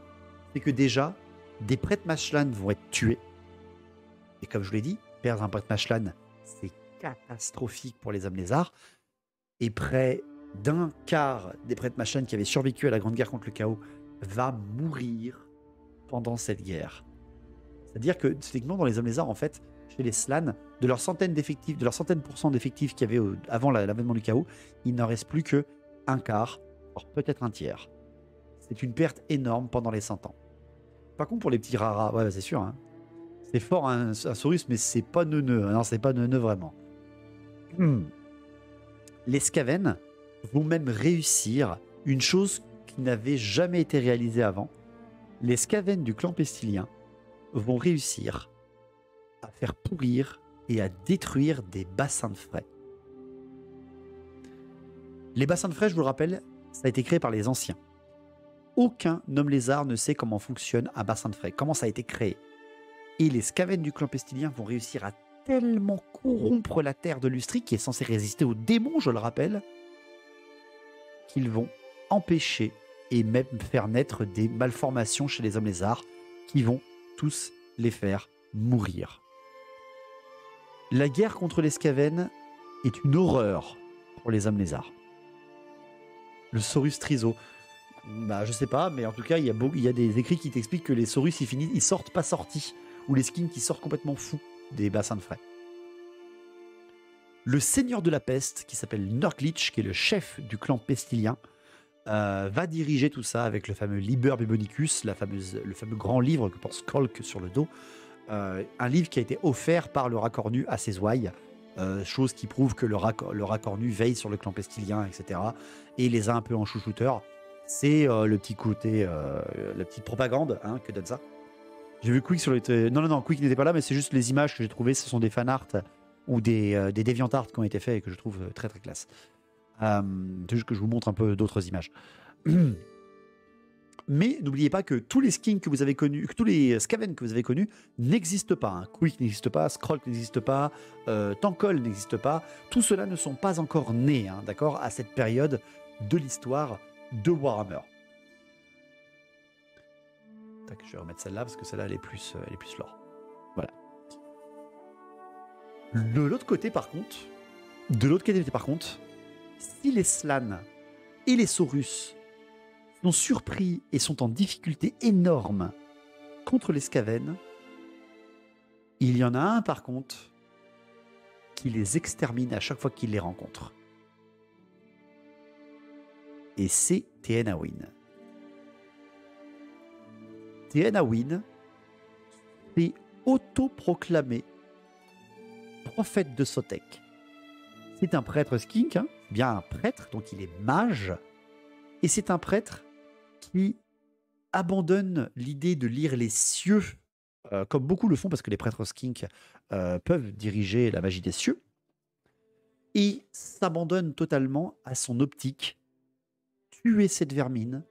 A: c'est que déjà, des prêtres Mashlan vont être tués. Et comme je vous l'ai dit, perdre un prêtre Mashlan, c'est catastrophique pour les hommes lézards. Et près d'un quart des prêtres Machen qui avaient survécu à la Grande Guerre contre le Chaos va mourir pendant cette guerre. C'est-à-dire que, techniquement, dans les Hommes Lézards, en fait, chez les Slann, de leurs centaines d'effectifs, de leurs centaines % d'effectifs qu'il y avait avant l'avènement du Chaos, il n'en reste plus que un quart, voire peut-être un tiers. C'est une perte énorme pendant les 100 ans. Par contre, pour les petits raras, ouais, c'est sûr, hein, c'est fort un Saurus, mais c'est pas neuneux. Non, c'est pas neuneux vraiment. Les Skaven vont même réussir une chose qui n'avait jamais été réalisée avant. Les Skaven du clan pestilien vont réussir à faire pourrir et à détruire des bassins de frais. Les bassins de frais, je vous le rappelle, ça a été créé par les anciens. Aucun homme lézard ne sait comment fonctionne un bassin de frais, comment ça a été créé. Et les Skaven du clan pestilien vont réussir à tellement corrompre la terre de Lustri, qui est censée résister aux démons, je le rappelle, qu'ils vont empêcher et même faire naître des malformations chez les hommes lézards qui vont tous les faire mourir. La guerre contre les Skaven est une horreur pour les hommes lézards. Le Saurus Triso, bah, je sais pas, mais en tout cas, il y a des écrits qui t'expliquent que les Saurus, ils sortent pas sortis, ou les skins qui sortent complètement fous des bassins de frais. Le seigneur de la peste, qui s'appelle Nurglich, qui est le chef du clan pestilien, va diriger tout ça avec le fameux Liber Bubonicus, le fameux grand livre que porte Skolk sur le dos. Un livre qui a été offert par le Racornu à ses ouailles, chose qui prouve que le Racornu veille sur le clan pestilien, etc. Et les a un peu en chouchouteur. C'est le petit côté, la petite propagande que donne ça. J'ai vu Quick sur le... Non, Quick n'était pas là, mais c'est juste les images que j'ai trouvées. Ce sont des fanarts ou des DeviantArt qui ont été faits et que je trouve très très classe. C'est juste que je vous montre un peu d'autres images. Mais n'oubliez pas que tous les skins que vous avez connus, que tous les Skaven que vous avez connus n'existent pas. Hein. Quick n'existe pas, Skrulk n'existe pas, Tankol n'existe pas. Tout cela ne sont pas encore nés, hein, d'accord, à cette période de l'histoire de Warhammer. Tac, je vais remettre celle-là parce que celle-là elle est plus lore. Voilà. De l'autre côté par contre, si les Slann et les Saurus sont surpris et sont en difficulté énorme contre les Skaven, il y en a un par contre qui les extermine à chaque fois qu'il les rencontre. Et c'est Théenawyn. Théenawyn s'est autoproclamé prophète de Sotek. C'est un prêtre skink, hein, bien un prêtre, donc il est mage, et c'est un prêtre qui abandonne l'idée de lire les cieux, comme beaucoup le font, parce que les prêtres skink peuvent diriger la magie des cieux, et s'abandonne totalement à son optique, tuer cette vermine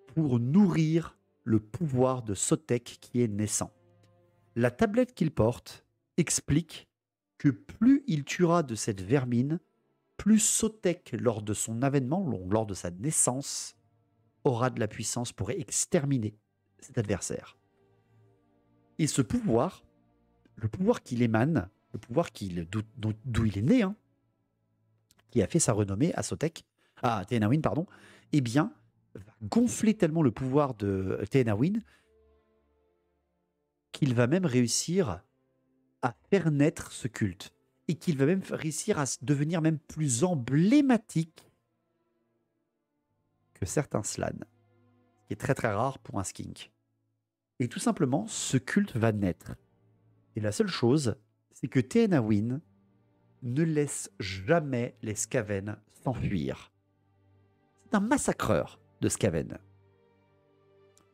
A: pour nourrir le pouvoir de Sotek qui est naissant. La tablette qu'il porte explique que plus il tuera de cette vermine, plus Sotek, lors de son avènement, lors de sa naissance, aura de la puissance pour exterminer cet adversaire. Et ce pouvoir, le pouvoir qu'il émane, le pouvoir d'où il est né, hein, qui a fait sa renommée à Théenawyn, eh bien, va gonfler tellement le pouvoir de Théenawyn qu'il va même réussir à faire naître ce culte et qu'il va même réussir à devenir même plus emblématique que certains Slann, ce qui est très très rare pour un skink. Et tout simplement, ce culte va naître. Et la seule chose, c'est que Théenawyn ne laisse jamais les Skaven s'enfuir. C'est un massacreur de Skaven.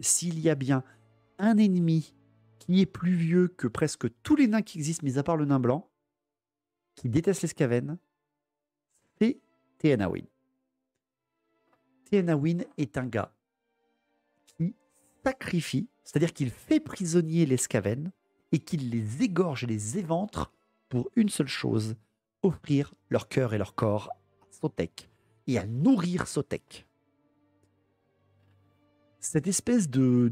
A: S'il y a bien un ennemi qui est plus vieux que presque tous les nains qui existent, mis à part le nain blanc, qui déteste les Skaven, c'est Théenawyn. Théenawyn est un gars qui sacrifie, c'est-à-dire qu'il fait prisonnier les Skaven et qu'il les égorge et les éventre pour une seule chose, offrir leur cœur et leur corps à Sotek et à nourrir Sotek. Cette espèce de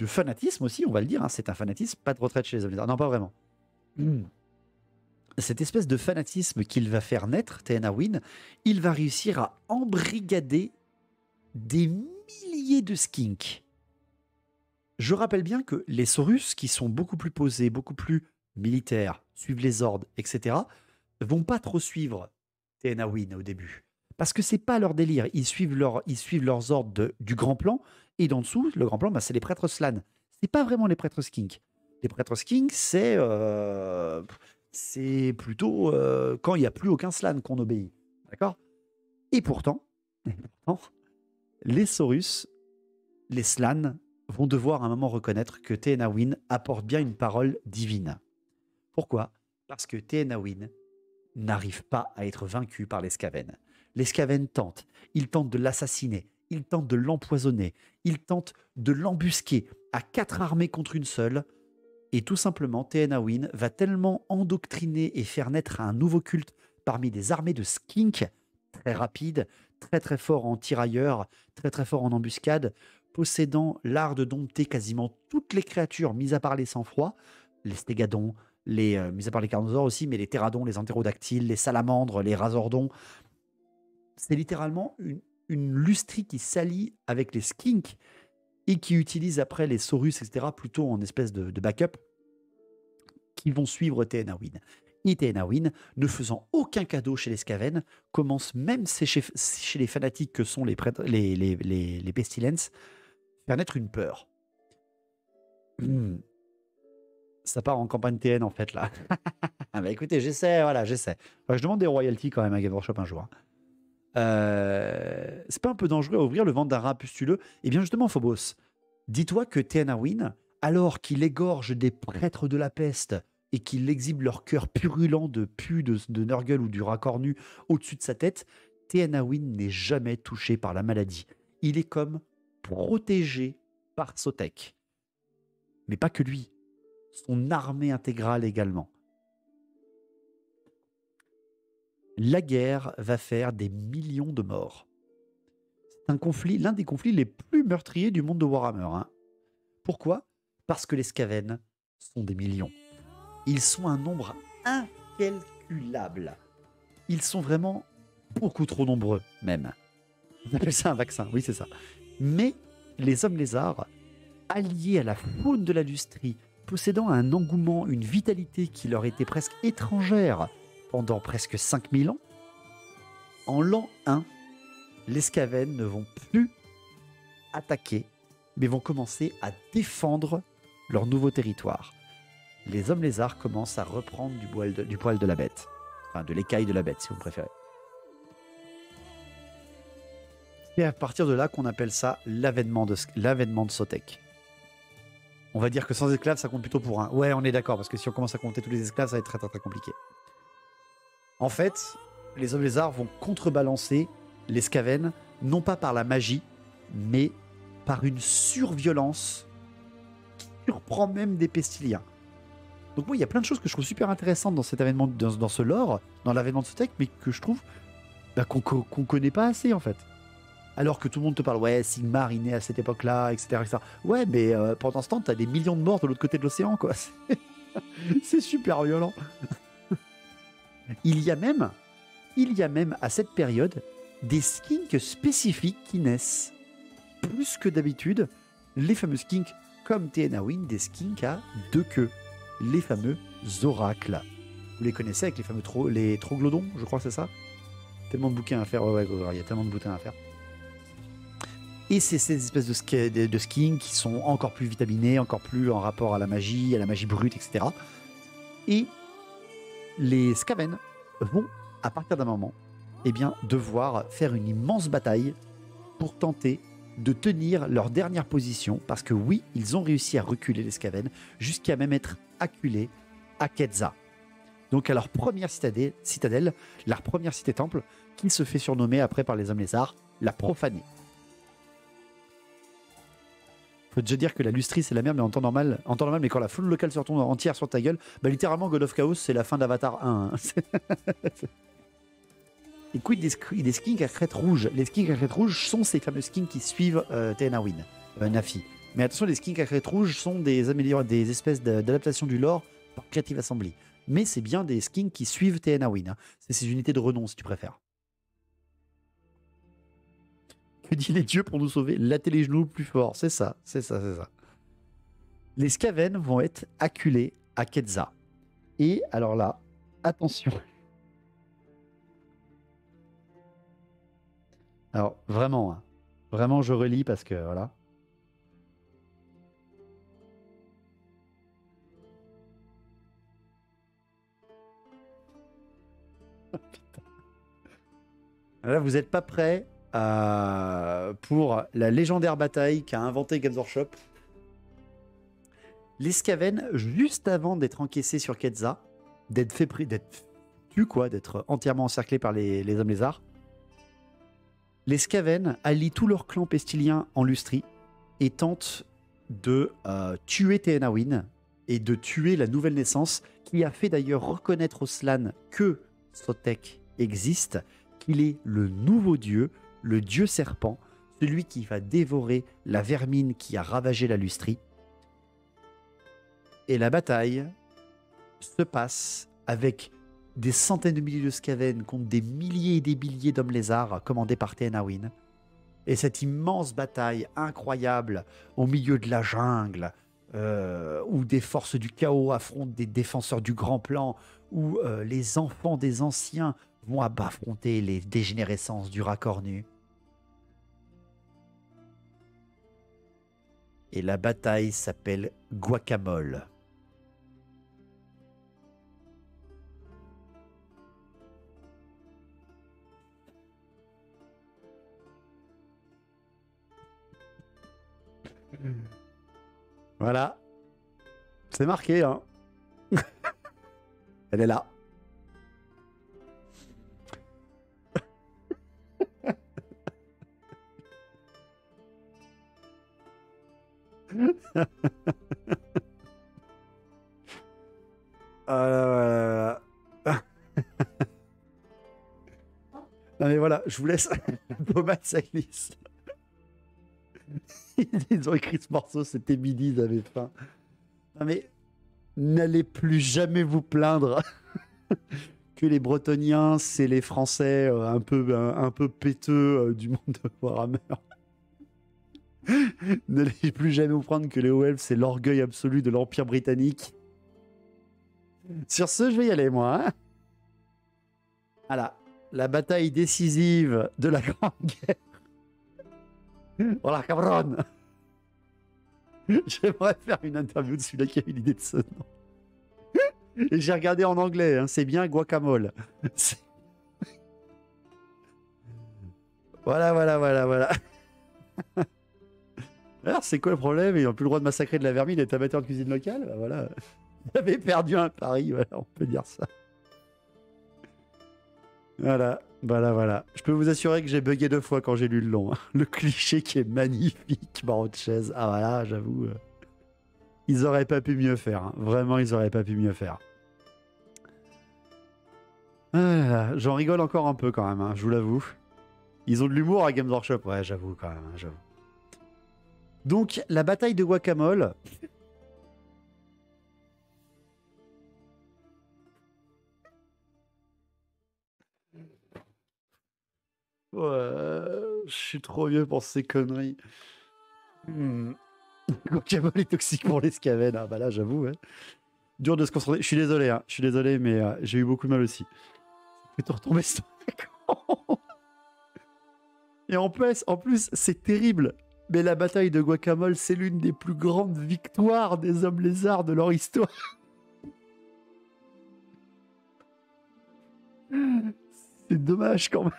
A: fanatisme aussi, on va le dire, hein, c'est un fanatisme, pas de retraite chez les hommes lézards. Non, pas vraiment. cette espèce de fanatisme qu'il va faire naître, Théana Wynn, il va réussir à embrigader des milliers de skinks. Je rappelle bien que les Saurus, qui sont beaucoup plus posés, beaucoup plus militaires, suivent les ordres, etc., vont pas trop suivre Théana Wynn au début. Parce que c'est pas leur délire. Ils suivent leurs ordres du grand plan. Et d'en dessous, le grand plan, bah, c'est les prêtres Slann. C'est pas vraiment les prêtres Skink. Les prêtres Skink, c'est plutôt quand il n'y a plus aucun Slann qu'on obéit. D'accord. Et pourtant, les Saurus, les Slann, vont devoir à un moment reconnaître que Théana Wynn apporte bien une parole divine. Pourquoi? Parce que Théana Wynn n'arrive pas à être vaincu par les Skaven. Les Skaven tentent. Ils tentent de l'assassiner. Ils tentent de l'empoisonner. Ils tentent de l'embusquer à 4 armées contre une seule. Et tout simplement, Théana Wynn va tellement endoctriner et faire naître un nouveau culte parmi des armées de skink très rapides, très très forts en tirailleurs, très très forts en embuscade, possédant l'art de dompter quasiment toutes les créatures, mis à part les sang-froid, les stégadons, mis à part les carnosaures aussi, mais les pteradons, les entérodactyles, les salamandres, les razordons. C'est littéralement une lustrie qui s'allie avec les skinks et qui utilise après les saurus, etc., plutôt en espèce de backup, qui vont suivre Théana Wynn. Et Théana Wynn, ne faisant aucun cadeau chez les Skaven, commence même chez les fanatiques que sont les Pestilence, faire naître une peur. Ça part en campagne TN en fait là. Bah écoutez, j'essaie. Je demande des royalties quand même à Game Workshop un jour. C'est pas un peu dangereux à ouvrir le ventre d'un rat pustuleux? Eh bien justement, Phobos, dis-toi que Théana Wynn, alors qu'il égorge des prêtres de la peste et qu'il exhibe leur cœur purulent de pu de Nurgle ou du rat cornu au-dessus de sa tête, Théana Wynn n'est jamais touché par la maladie. Il est comme protégé par Sotek. Mais pas que lui. Son armée intégrale également. La guerre va faire des millions de morts. C'est un conflit, l'un des conflits les plus meurtriers du monde de Warhammer. Hein. Pourquoi? Parce que les Skaven sont des millions. Ils sont un nombre incalculable. Ils sont vraiment beaucoup trop nombreux, même. On appelle ça un vaccin, oui c'est ça. Mais les hommes lézards, alliés à la faune de la lustrie, possédant un engouement, une vitalité qui leur était presque étrangère pendant presque 5000 ans, en l'an 1, les Skaven ne vont plus attaquer, mais vont commencer à défendre leur nouveau territoire. Les hommes lézards commencent à reprendre du poil de la bête. Enfin, de l'écaille de la bête, si vous préférez. C'est à partir de là qu'on appelle ça l'avènement de Sotek. On va dire que sans esclaves, ça compte plutôt pour un. Ouais, on est d'accord, parce que si on commence à compter tous les esclaves, ça va être très très très compliqué. En fait, les hommes lézards vont contrebalancer les Skaven, non pas par la magie, mais par une surviolence qui surprend même des Pestiliens. Donc moi, il y a plein de choses que je trouve super intéressantes dans cet événement, dans ce lore, dans l'avènement de Sotek, mais que je trouve qu'on connaît pas assez en fait. Alors que tout le monde te parle, ouais, Sigmar, il naît à cette époque-là, etc., etc. Ouais, mais pendant ce temps, t'as des millions de morts de l'autre côté de l'océan, quoi. C'est super violent. Il y a même à cette période des skinks spécifiques qui naissent. Plus que d'habitude, les fameux skinks comme Théana Wynn, des skinks à 2 queues. Les fameux oracles. Vous les connaissez avec les fameux les troglodyons, je crois que c'est ça. Tellement de bouquins à faire, ouais, il y a tellement de bouquins à faire. Et c'est ces espèces de skinks qui sont encore plus vitaminés, encore plus en rapport à la magie brute, etc. Et les Skaven vont, à partir d'un moment, eh bien, devoir faire une immense bataille pour tenter de tenir leur dernière position, parce que oui, ils ont réussi à reculer les Skaven, jusqu'à même être acculés à Ketza. Donc à leur première citadelle, leur première cité-temple, qui se fait surnommer après par les hommes lézards, la profanée. Faut déjà dire que la lustrie c'est la merde, mais en temps normal, mais quand la faune locale se retourne entière sur ta gueule, bah littéralement God of Chaos c'est la fin d'Avatar 1. Hein. Et quid des skinks à crête rouge? Les skinks à crête rouge sont ces fameux skinks qui suivent Théana Wynn, Nafi. Mais attention, les skinks à crête rouge sont des espèces d'adaptation du lore par Creative Assembly. mais c'est bien des skinks qui suivent TNAWIN. Hein. C'est ces unités de renom, si tu préfères. Que dit les dieux pour nous sauver? Latter les genoux plus fort. C'est ça, c'est ça, c'est ça. Les Skaven vont être acculés à Ketza. Et alors là, attention. Alors, vraiment, hein, vraiment, je relis parce que, voilà. Là, vous n'êtes pas prêts pour la légendaire bataille qu'a inventé Games Workshop. Les Skaven, juste avant d'être encaissés sur Ketza, d'être tués, quoi, d'être entièrement encerclés par les hommes lézards, les Skaven allient tout leur clan pestilien en Lustrie et tentent de tuer TNAWIN et de tuer la nouvelle naissance qui a fait d'ailleurs reconnaître aux Slann que Sotek existe, qu'il est le nouveau dieu, le dieu serpent, celui qui va dévorer la vermine qui a ravagé la Lustrie. Et la bataille se passe avec des centaines de milliers de Skaven contre des milliers et des milliers d'hommes lézards commandés par TNAWIN. Et cette immense bataille incroyable au milieu de la jungle, où des forces du chaos affrontent des défenseurs du grand plan, où les enfants des anciens vont affronter les dégénérescences du racornu. Et la bataille s'appelle Guacamole. Voilà. C'est marqué, hein. Elle est là. Voilà. Non mais voilà, je vous laisse. Pommade, ça glisse. Ils ont écrit ce morceau, c'était midi, ils avaient faim. Non mais, n'allez plus jamais vous plaindre que les Bretoniens, c'est les Français un peu péteux du monde de Warhammer. N'allez plus jamais vous prendre que les Hauts-Elfes, c'est l'orgueil absolu de l'Empire britannique. Sur ce, je vais y aller, moi. Hein, voilà, la bataille décisive de la Grande Guerre. Voilà, cabron. J'aimerais faire une interview de celui-là qui a eu l'idée de ce nom. Et j'ai regardé en anglais, hein, c'est bien guacamole. Voilà. Alors, c'est quoi le problème? Ils n'ont plus le droit de massacrer de la vermine et d'être amateur de cuisine locale? Bah, voilà. Ils avaient perdu un pari, voilà, on peut dire ça. Voilà. Je peux vous assurer que j'ai bugué 2 fois quand j'ai lu le long. Hein. Le cliché qui est magnifique, barreau de chaise. Ah voilà, j'avoue. Ils auraient pas pu mieux faire. Hein. Vraiment, ils auraient pas pu mieux faire. Ah, j'en rigole encore un peu quand même, hein, je vous l'avoue. Ils ont de l'humour à Games Workshop. Ouais, j'avoue quand même, hein, j'avoue. Donc, la bataille de Guacamole. Ouais, je suis trop vieux pour ces conneries. Guacamole est toxique pour les Skaven. Ah bah là, j'avoue. Hein. Dur de se concentrer. Je suis désolé, hein. Je suis désolé, mais j'ai eu beaucoup de mal aussi. Ça fait tout retomber sur Et en plus, c'est terrible. Mais la bataille de Guacamole, c'est l'une des plus grandes victoires des hommes lézards de leur histoire. C'est dommage quand même.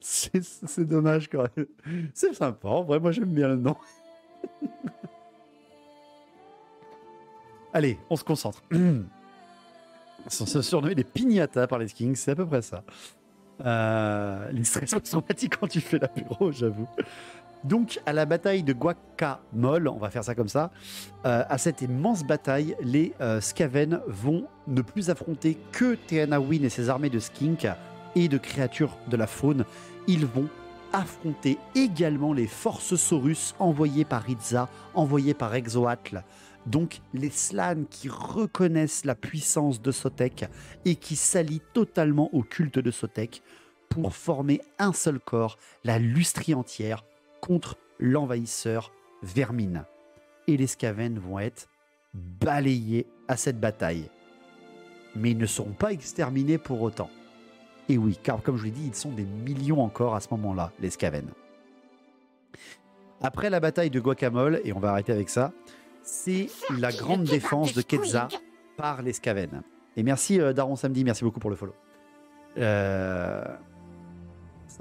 A: C'est dommage quand même. C'est sympa, en vrai, moi j'aime bien le nom. Allez, on se concentre. Ils sont surnommés les piñatas par les Kings, c'est à peu près ça. Les stress automatiques quand tu fais l'apéro, j'avoue. Donc, à la bataille de Guacamole, on va faire ça comme ça, à cette immense bataille, les Skaven vont ne plus affronter que TNAWIN et ses armées de skinks et de créatures de la faune. Ils vont affronter également les forces Saurus envoyées par Ritza, envoyées par Exoatl, Donc les Slann qui reconnaissent la puissance de Sotek et qui s'allient totalement au culte de Sotek pour former un seul corps, la Lustrie entière, contre l'envahisseur Vermine. Et les Skaven vont être balayés à cette bataille. Mais ils ne seront pas exterminés pour autant. Et oui, car comme je vous l'ai dit, ils sont des millions encore à ce moment-là, les Skaven. Après la bataille de Guacamole, et on va arrêter avec ça, c'est la grande défense de Quetzal par les Skaven. Et merci Daron Samedi, merci beaucoup pour le follow. Ça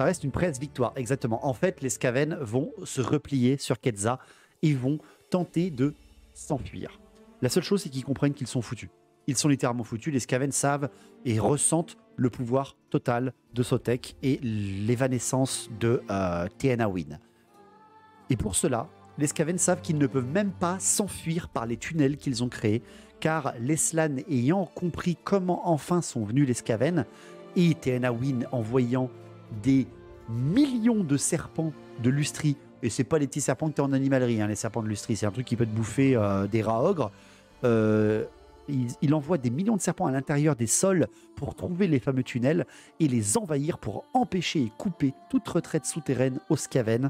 A: reste une presse victoire, exactement. En fait, les Skaven vont se replier sur Quetzal et vont tenter de s'enfuir. La seule chose, c'est qu'ils comprennent qu'ils sont foutus. Ils sont littéralement foutus. Les Skaven savent et ressentent le pouvoir total de Sotek et l'évanescence de Teanawin. Et pour cela, les Skaven savent qu'ils ne peuvent même pas s'enfuir par les tunnels qu'ils ont créés, car les Slann ayant compris comment enfin sont venus les Skaven, et Teanawin en voyant des millions de serpents de lustrie, et c'est pas les petits serpents que tu as en animalerie, hein, les serpents de lustrie, c'est un truc qui peut te bouffer des rats ogres. Il envoie des millions de serpents à l'intérieur des sols pour trouver les fameux tunnels et les envahir pour empêcher et couper toute retraite souterraine aux Skaven.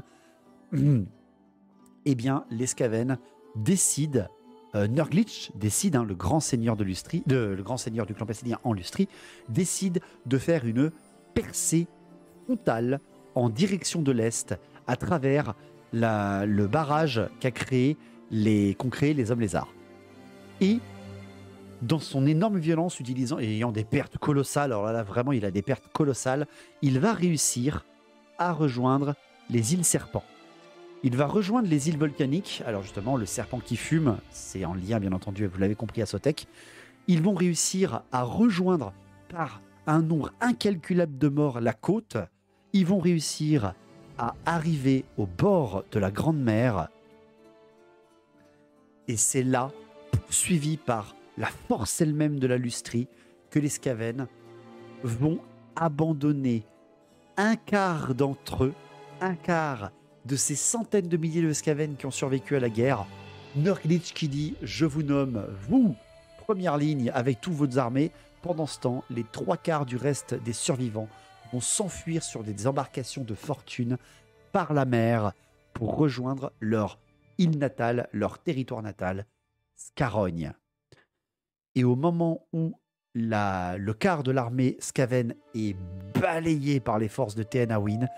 A: Eh bien, les Skaven décident, Nurglitch décide, le grand seigneur de Lustrie, le grand seigneur du clan pestilien en Lustrie, décide de faire une percée frontale en direction de l'Est à travers le barrage qu'ont créé les hommes lézards. Et dans son énorme violence, ayant des pertes colossales, alors là vraiment il a des pertes colossales, il va réussir à rejoindre les îles Serpents. Il va rejoindre les îles volcaniques. Alors justement, le serpent qui fume, c'est en lien bien entendu, vous l'avez compris, à Sotek. Ils vont réussir à rejoindre par un nombre incalculable de morts la côte. Ils vont réussir à arriver au bord de la Grande Mer. Et c'est là, suivi par la force elle-même de la Lustrie, que les Skaven vont abandonner un quart d'entre eux, un quart de ces centaines de milliers de Skaven qui ont survécu à la guerre. Nurglitch qui dit « Je vous nomme, vous, première ligne avec toutes vos armées ». Pendant ce temps, les 3/4 du reste des survivants vont s'enfuir sur des embarcations de fortune par la mer pour rejoindre leur île natale, leur territoire natal, Scarogne. Et au moment où le quart de l'armée Skaven est balayé par les forces de Teanawin,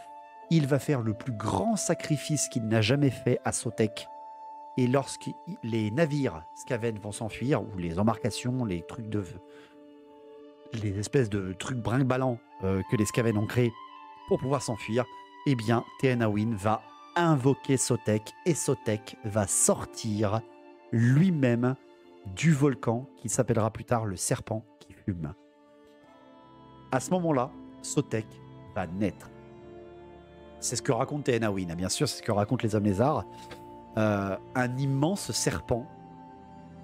A: il va faire le plus grand sacrifice qu'il n'a jamais fait à Sotek. Et lorsque les navires Skaven vont s'enfuir, ou les embarcations, les espèces de trucs brinque-ballants que les Skaven ont créés pour pouvoir s'enfuir, eh bien, Teanawin va invoquer Sotek, et Sotek va sortir lui-même du volcan qui s'appellera plus tard le serpent qui fume. À ce moment-là, Sotek va naître. C'est ce que raconte Teanawin, bien sûr, c'est ce que racontent les hommes lézards. Un immense serpent,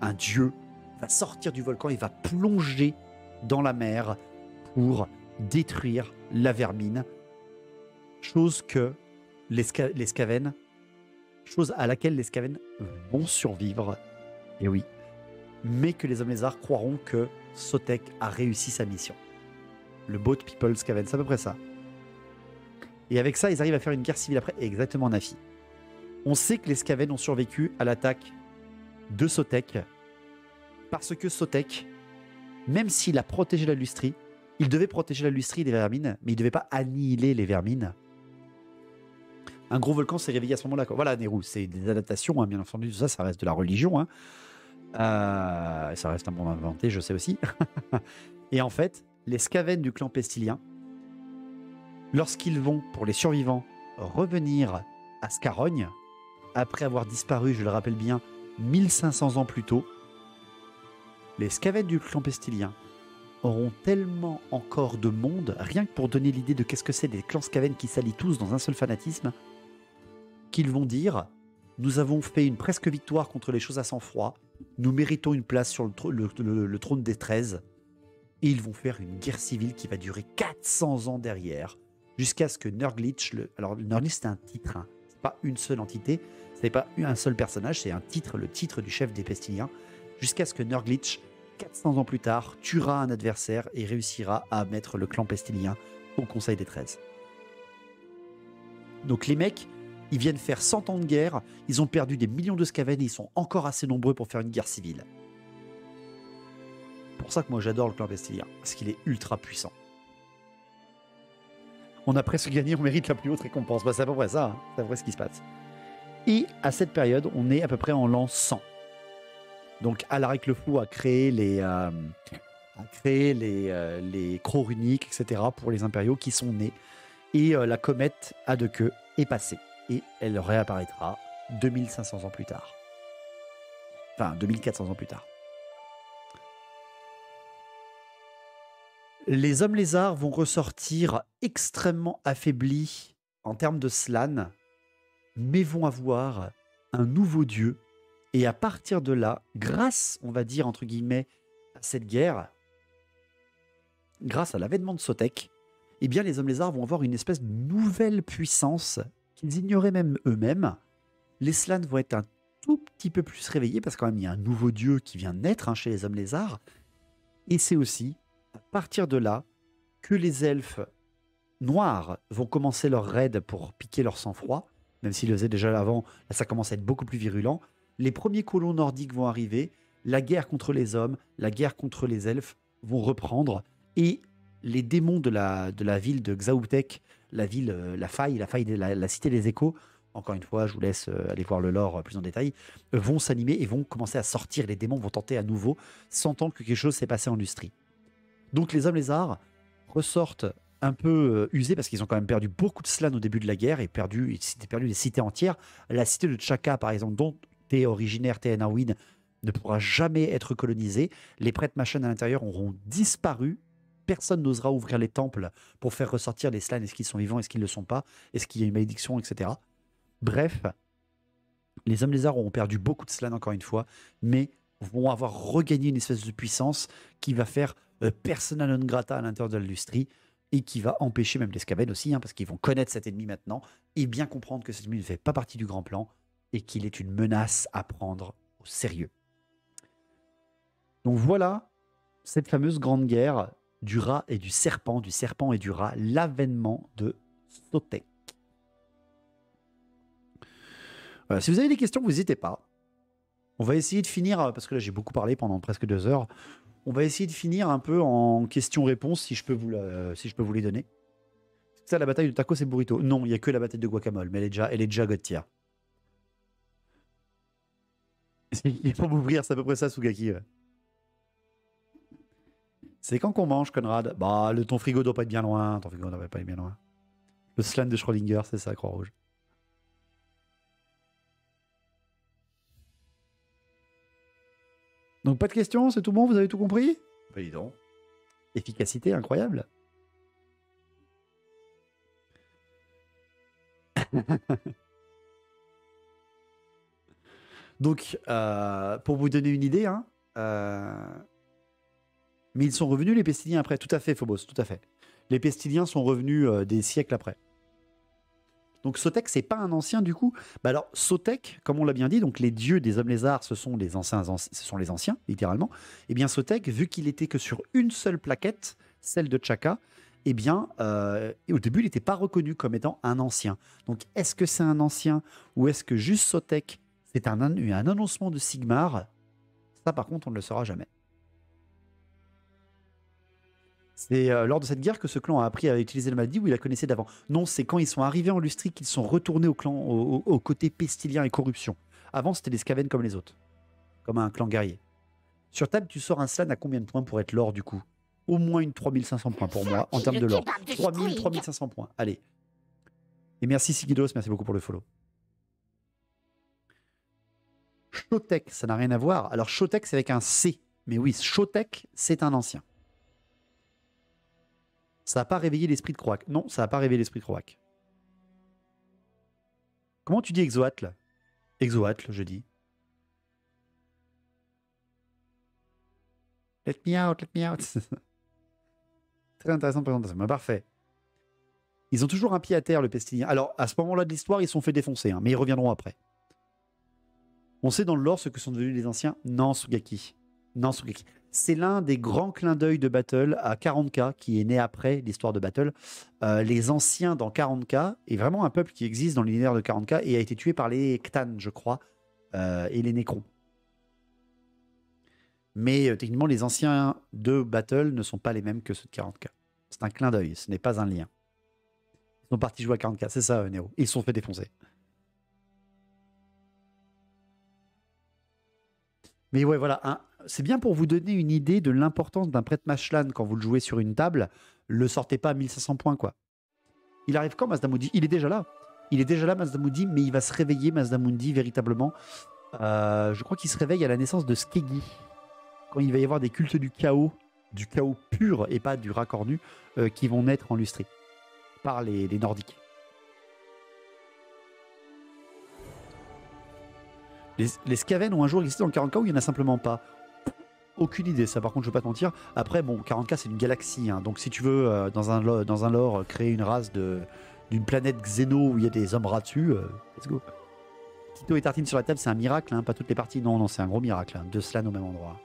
A: un dieu, va sortir du volcan et va plonger dans la mer pour détruire la vermine. Chose à laquelle les Skaven vont survivre. Et oui. Mais que les hommes lézards croiront que Sotek a réussi sa mission. Le Boat People Skaven, c'est à peu près ça. Et avec ça, ils arrivent à faire une guerre civile après. Exactement, Nafi. On sait que les Skaven ont survécu à l'attaque de Sotek parce que Sotek, même s'il a protégé la Lustrie, il devait protéger la Lustrie des vermines, mais il ne devait pas annihiler les vermines. Un gros volcan s'est réveillé à ce moment-là. Voilà, Nehru, c'est des adaptations, hein, bien entendu, tout ça, ça reste de la religion. Hein. Ça reste un monde inventé, je sais aussi. Et en fait, les Skaven du clan pestilien, lorsqu'ils vont, pour les survivants, revenir à Scarogne, après avoir disparu, je le rappelle bien, 1500 ans plus tôt, les Skaven du clan pestilien auront tellement encore de monde, rien que pour donner l'idée de qu'est-ce que c'est des clans Skaven qui s'allient tous dans un seul fanatisme, qu'ils vont dire « Nous avons fait une presque victoire contre les choses à sang-froid, nous méritons une place sur le trône des 13. » Et ils vont faire une guerre civile qui va durer 400 ans derrière, jusqu'à ce que Nurglitch... Alors Nurglitch, c'est un titre, hein. pas une seule entité, c'est pas un seul personnage, c'est un titre, le titre du chef des Pestiliens, jusqu'à ce que Nurglitch, 400 ans plus tard, tuera un adversaire et réussira à mettre le clan Pestilien au Conseil des 13. Donc les mecs, ils viennent faire 100 ans de guerre, ils ont perdu des millions de Skaven et ils sont encore assez nombreux pour faire une guerre civile. C'est pour ça que moi j'adore le clan Pestilien, parce qu'il est ultra puissant. On a presque gagné, on mérite la plus haute récompense. Bah, c'est à peu près ça, hein. C'est à peu près ce qui se passe. Et à cette période, on est à peu près en l'an 100. Donc Alaric le Fou a créé les crocs runiques, etc. pour les impériaux qui sont nés. Et la comète à deux queues est passée. Et elle réapparaîtra 2500 ans plus tard. Enfin, 2400 ans plus tard. Les hommes lézards vont ressortir extrêmement affaiblis en termes de slan, mais vont avoir un nouveau dieu. Et à partir de là, grâce, on va dire, entre guillemets, à cette guerre, grâce à l'avènement de Sotek, eh bien, les hommes lézards vont avoir une espèce de nouvelle puissance qu'ils ignoraient même eux-mêmes. Les slans vont être un tout petit peu plus réveillés, parce quand même, il y a un nouveau dieu qui vient naître chez les hommes lézards. Et c'est aussi à partir de là que les elfes noirs vont commencer leur raid pour piquer leur sang-froid, même s'ils le faisaient déjà avant, là ça commence à être beaucoup plus virulent. Les premiers colons nordiques vont arriver, la guerre contre les hommes, la guerre contre les elfes vont reprendre, et les démons de la ville de Xauptek, la ville, la faille, la cité des échos, encore une fois, je vous laisse aller voir le lore plus en détail, vont s'animer et vont commencer à sortir, les démons vont tenter à nouveau, sentant que quelque chose s'est passé en Lustrie. Donc les hommes lézards ressortent un peu usés parce qu'ils ont quand même perdu beaucoup de slans au début de la guerre et perdu des cités entières. La cité de Tchaka, par exemple, dont est originaire Théenarwyn, ne pourra jamais être colonisée. Les prêtres machins à l'intérieur auront disparu. Personne n'osera ouvrir les temples pour faire ressortir les slans. Est-ce qu'ils sont vivants, est-ce qu'ils ne le sont pas, est-ce qu'il y a une malédiction, etc. Bref, les hommes lézards auront perdu beaucoup de slans encore une fois, mais vont avoir regagné une espèce de puissance qui va faire persona non grata à l'intérieur de l'industrie et qui va empêcher même les Skaven aussi, parce qu'ils vont connaître cet ennemi maintenant et bien comprendre que cet ennemi ne fait pas partie du grand plan et qu'il est une menace à prendre au sérieux. Donc voilà cette fameuse grande guerre du rat et du serpent et du rat, l'avènement de Sotek. Voilà, si vous avez des questions, vous n'hésitez pas. On va essayer de finir, parce que là j'ai beaucoup parlé pendant presque 2 heures, on va essayer de finir un peu en questions-réponses si je peux vous les donner. C'est ça la bataille de tacos et burrito? Non, il n'y a que la bataille de guacamole, mais elle est déjà god tier. Il faut m'ouvrir, c'est à peu près ça, Sugaki. Ouais. C'est quand qu'on mange, Conrad? Bah, ton frigo doit pas être bien loin. Ton frigo doit pas être bien loin. Le slan de Schrödinger, c'est ça, Croix-Rouge. Donc pas de questions, c'est tout bon, vous avez tout compris? Bah dis donc. Efficacité incroyable. Donc, pour vous donner une idée, mais ils sont revenus les Pestiliens après, tout à fait Phobos, tout à fait. Les Pestiliens sont revenus des siècles après. Donc Sotek, c'est pas un ancien du coup. Bah alors Sotek, comme on l'a bien dit, donc les dieux des hommes lézards, ce sont les anciens, littéralement. Et bien Sotek, vu qu'il était que sur une seule plaquette, celle de Tchaka, eh bien au début il n'était pas reconnu comme étant un ancien. Donc est-ce que c'est un ancien ou est-ce que juste Sotek, c'est un annoncement de Sigmar? Ça par contre on ne le saura jamais. C'est lors de cette guerre que ce clan a appris à utiliser la maladie ou il la connaissait d'avant? Non, c'est quand ils sont arrivés en Lustrie qu'ils sont retournés au côté pestilien et corruption. Avant, c'était des Skaven comme les autres, comme un clan guerrier. Sur table, tu sors un slan à combien de points pour être l'or du coup? Au moins une 3500 points pour moi en termes de l'or. 3500 points. Allez. Et merci Sigidos, merci beaucoup pour le follow. Shotek, ça n'a rien à voir. Alors Shotek, c'est avec un C. Mais oui, Shotek, c'est un ancien. Ça n'a pas réveillé l'esprit de Croac. Non, ça n'a pas réveillé l'esprit de Croac. Comment tu dis Exoatl? Exoatl, je dis. Let me out, let me out. Très intéressant présentation. Mais parfait. Ils ont toujours un pied à terre, le pestilien. Alors, à ce moment-là de l'histoire, ils se sont fait défoncer, hein, mais ils reviendront après. On sait dans le lore ce que sont devenus les anciens Nansugaki. Nansugaki. C'est l'un des grands clins d'œil de Battle à 40K, qui est né après l'histoire de Battle. Les anciens dans 40K est vraiment un peuple qui existe dans l'univers de 40K et a été tué par les Cthans, je crois, et les Nécrons. Mais techniquement, les anciens de Battle ne sont pas les mêmes que ceux de 40K. C'est un clin d'œil, ce n'est pas un lien. Ils sont partis jouer à 40K, c'est ça, Néo. Ils se sont fait défoncer. Mais ouais, voilà, c'est bien pour vous donner une idée de l'importance d'un prêtre Mashlan quand vous le jouez sur une table. Le sortez pas à 1500 points, quoi. Il arrive quand, Mazdamoudi? Il est déjà là. Il est déjà là, Mazdamoudi, mais il va se réveiller, Mazdamundi, véritablement. Je crois qu'il se réveille à la naissance de Skegi. Quand il va y avoir des cultes du chaos pur et pas du raccordu, qui vont naître en Lustrie par les Nordiques. Les Skaven ont un jour existé dans le 40K ou il n'y en a simplement pas? Aucune idée, ça par contre je ne vais pas te mentir. Après bon, 40K c'est une galaxie, hein, donc si tu veux dans un lore créer une race d'une planète Xeno où il y a des hommes rats dessus, let's go. Tito et Tartine sur la table c'est un miracle, hein, pas toutes les parties, non c'est un gros miracle, hein, deux slans au même endroit.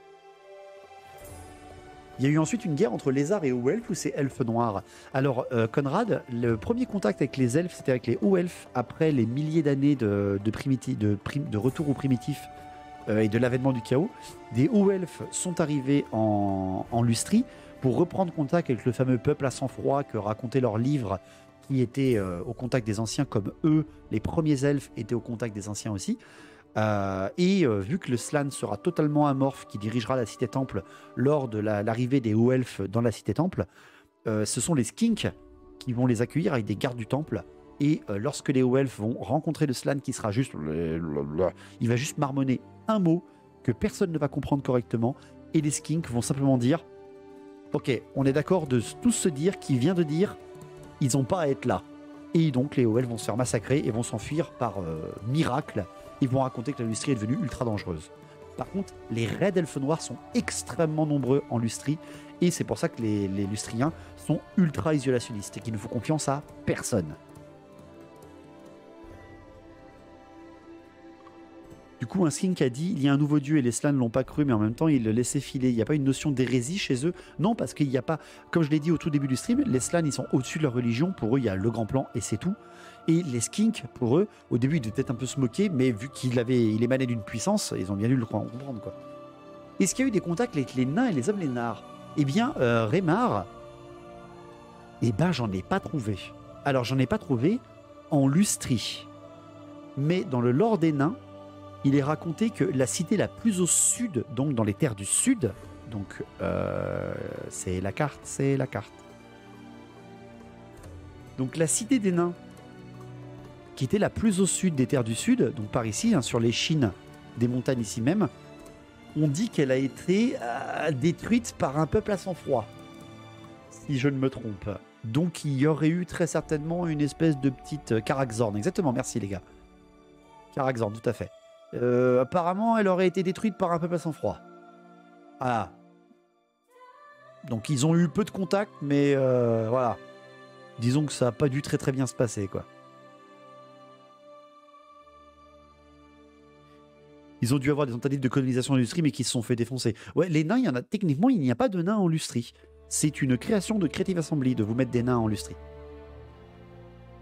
A: Il y a eu ensuite une guerre entre lézards et hauts-elfes ou c'est elfes noirs. Alors, Conrad, le premier contact avec les elfes, c'était avec les hauts-elfes après les milliers d'années de retour aux primitifs et de l'avènement du chaos. Des hauts-elfes sont arrivés en Lustrie pour reprendre contact avec le fameux peuple à sang-froid que racontaient leurs livres qui étaient au contact des anciens, comme eux, les premiers elfes étaient au contact des anciens aussi. Vu que le Slann sera totalement amorphe, qui dirigera la cité-temple lors de l'arrivée des hauts-elfes dans la cité-temple, ce sont les Skinks qui vont les accueillir avec des gardes du temple. Et lorsque les hauts-elfes vont rencontrer le Slann, qui sera juste... il va juste marmonner un mot que personne ne va comprendre correctement. Et les Skinks vont simplement dire « Ok, on est d'accord de tous se dire qui vient de dire ils n'ont pas à être là. » Et donc les hauts-elfes vont se faire massacrer et vont s'enfuir par miracle. Ils vont raconter que la Lustrie est devenue ultra dangereuse. Par contre, les raids elfes noirs sont extrêmement nombreux en Lustrie, et c'est pour ça que les Lustriens sont ultra isolationnistes et qu'ils ne font confiance à personne. Du coup, un Skink a dit il y a un nouveau dieu et les Slann ne l'ont pas cru, mais en même temps, ils le laissaient filer. Il n'y a pas une notion d'hérésie chez eux? Non, parce qu'il n'y a pas, comme je l'ai dit au tout début du stream, les Slann, ils sont au-dessus de leur religion. Pour eux, il y a le grand plan et c'est tout. Et les Skinks, pour eux, au début, ils devaient peut-être un peu se moquer, mais vu qu'il émanait d'une puissance, ils ont bien dû le comprendre, quoi. Est-ce qu'il y a eu des contacts avec les nains et les hommes lénards? Eh bien, Raymar, eh ben, j'en ai pas trouvé. Alors, j'en ai pas trouvé en Lustrie. Mais dans le lore des nains, il est raconté que la cité la plus au sud, donc dans les terres du sud, donc c'est la carte. Donc la cité des nains, qui était la plus au sud des terres du sud, donc par ici, hein, sur les chines des montagnes ici même, on dit qu'elle a été détruite par un peuple à sang-froid, si je ne me trompe. Donc il y aurait eu très certainement une espèce de petite Karakzorn. Exactement, merci les gars. Karakzorn, tout à fait. Apparemment, elle aurait été détruite par un peuple à sang-froid. Ah. Donc ils ont eu peu de contacts, mais voilà. Disons que ça n'a pas dû très très bien se passer, quoi. Ils ont dû avoir des tentatives de colonisation en Lustrie, mais qui se sont fait défoncer. Ouais, les nains, il y en a. Techniquement, il n'y a pas de nains en Lustrie. C'est une création de Creative Assembly de vous mettre des nains en Lustrie.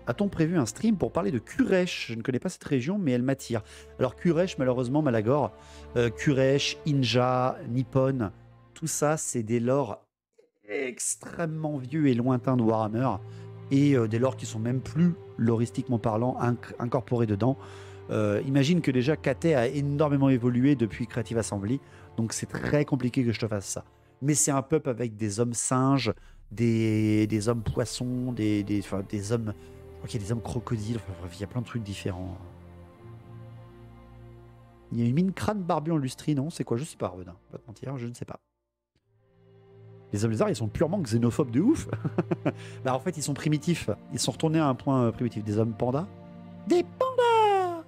A: A-t-on prévu un stream pour parler de Kuresh? Je ne connais pas cette région, mais elle m'attire. Alors Kuresh, malheureusement, Malagor, Kuresh, Inja, Nippon, tout ça, c'est des lores extrêmement vieux et lointains de Warhammer, et des lores qui sont même plus, loristiquement parlant, incorporés dedans. Imagine que déjà KT a énormément évolué depuis Creative Assembly, donc c'est très compliqué que je te fasse ça. Mais c'est un peuple avec des hommes singes, des hommes poissons, des hommes... Je crois qu'il y a des hommes crocodiles, enfin, bref, il y a plein de trucs différents. Il y a une mine crâne barbu en Lustrie, non? C'est quoi? Je sais pas, Rodin. Pas te mentir, je ne sais pas. Les hommes lézards, ils sont purement xénophobes de ouf. Bah, en fait, ils sont primitifs. Ils sont retournés à un point primitif. Des hommes pandas. Des pandas!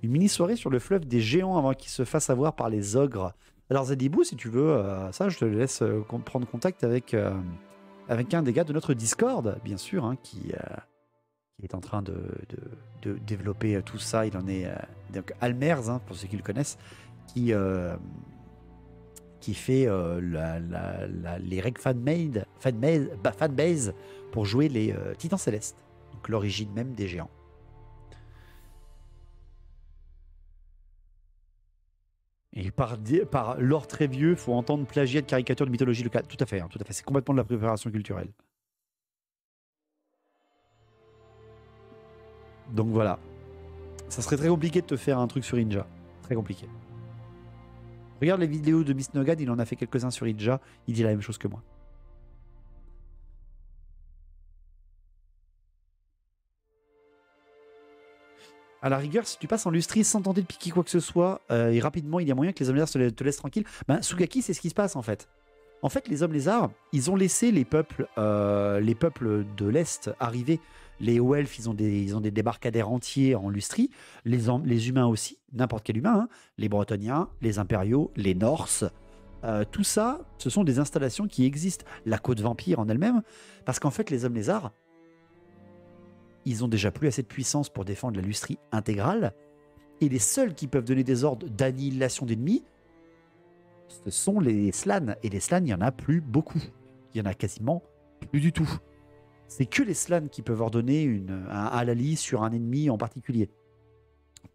A: Une mini-soirée sur le fleuve des géants avant qu'ils se fassent avoir par les ogres. Alors, Zadibou, si tu veux, ça, je te laisse prendre contact avec avec un des gars de notre Discord, bien sûr, hein, qui est en train de développer tout ça. Il en est donc Almers, hein, pour ceux qui le connaissent, qui fait les règles fanbase pour jouer les Titans Célestes, donc l'origine même des géants. Et par lore très vieux, faut entendre plagiat de caricature de mythologie locale. Tout à fait, hein, tout à fait. C'est complètement de la préparation culturelle. Donc voilà. Ça serait très compliqué de te faire un truc sur Inja. Très compliqué. Regarde les vidéos de Miss Nogad, il en a fait quelques-uns sur Inja. Il dit la même chose que moi. À la rigueur, si tu passes en lustrie sans tenter de piquer quoi que ce soit, et rapidement, il y a moyen que les hommes lézards te laissent tranquille. Ben, Sugaki, c'est ce qui se passe en fait. En fait, les hommes lézards, ils ont laissé les peuples de l'Est arriver. Les Hauts-Elfes, ils ont des débarcadères entiers en lustrie. Les humains aussi, n'importe quel humain. Hein. Les Bretoniens, les Impériaux, les Norses. Tout ça, ce sont des installations qui existent. La côte vampire en elle-même. Parce qu'en fait, les hommes lézards, ils ont déjà plus assez de puissance pour défendre la lustrie intégrale. Et les seuls qui peuvent donner des ordres d'annihilation d'ennemis, ce sont les Slaanes. Et les Slaanes, il n'y en a plus beaucoup. Il y en a quasiment plus du tout. C'est que les Slaanes qui peuvent ordonner un halali sur un ennemi en particulier.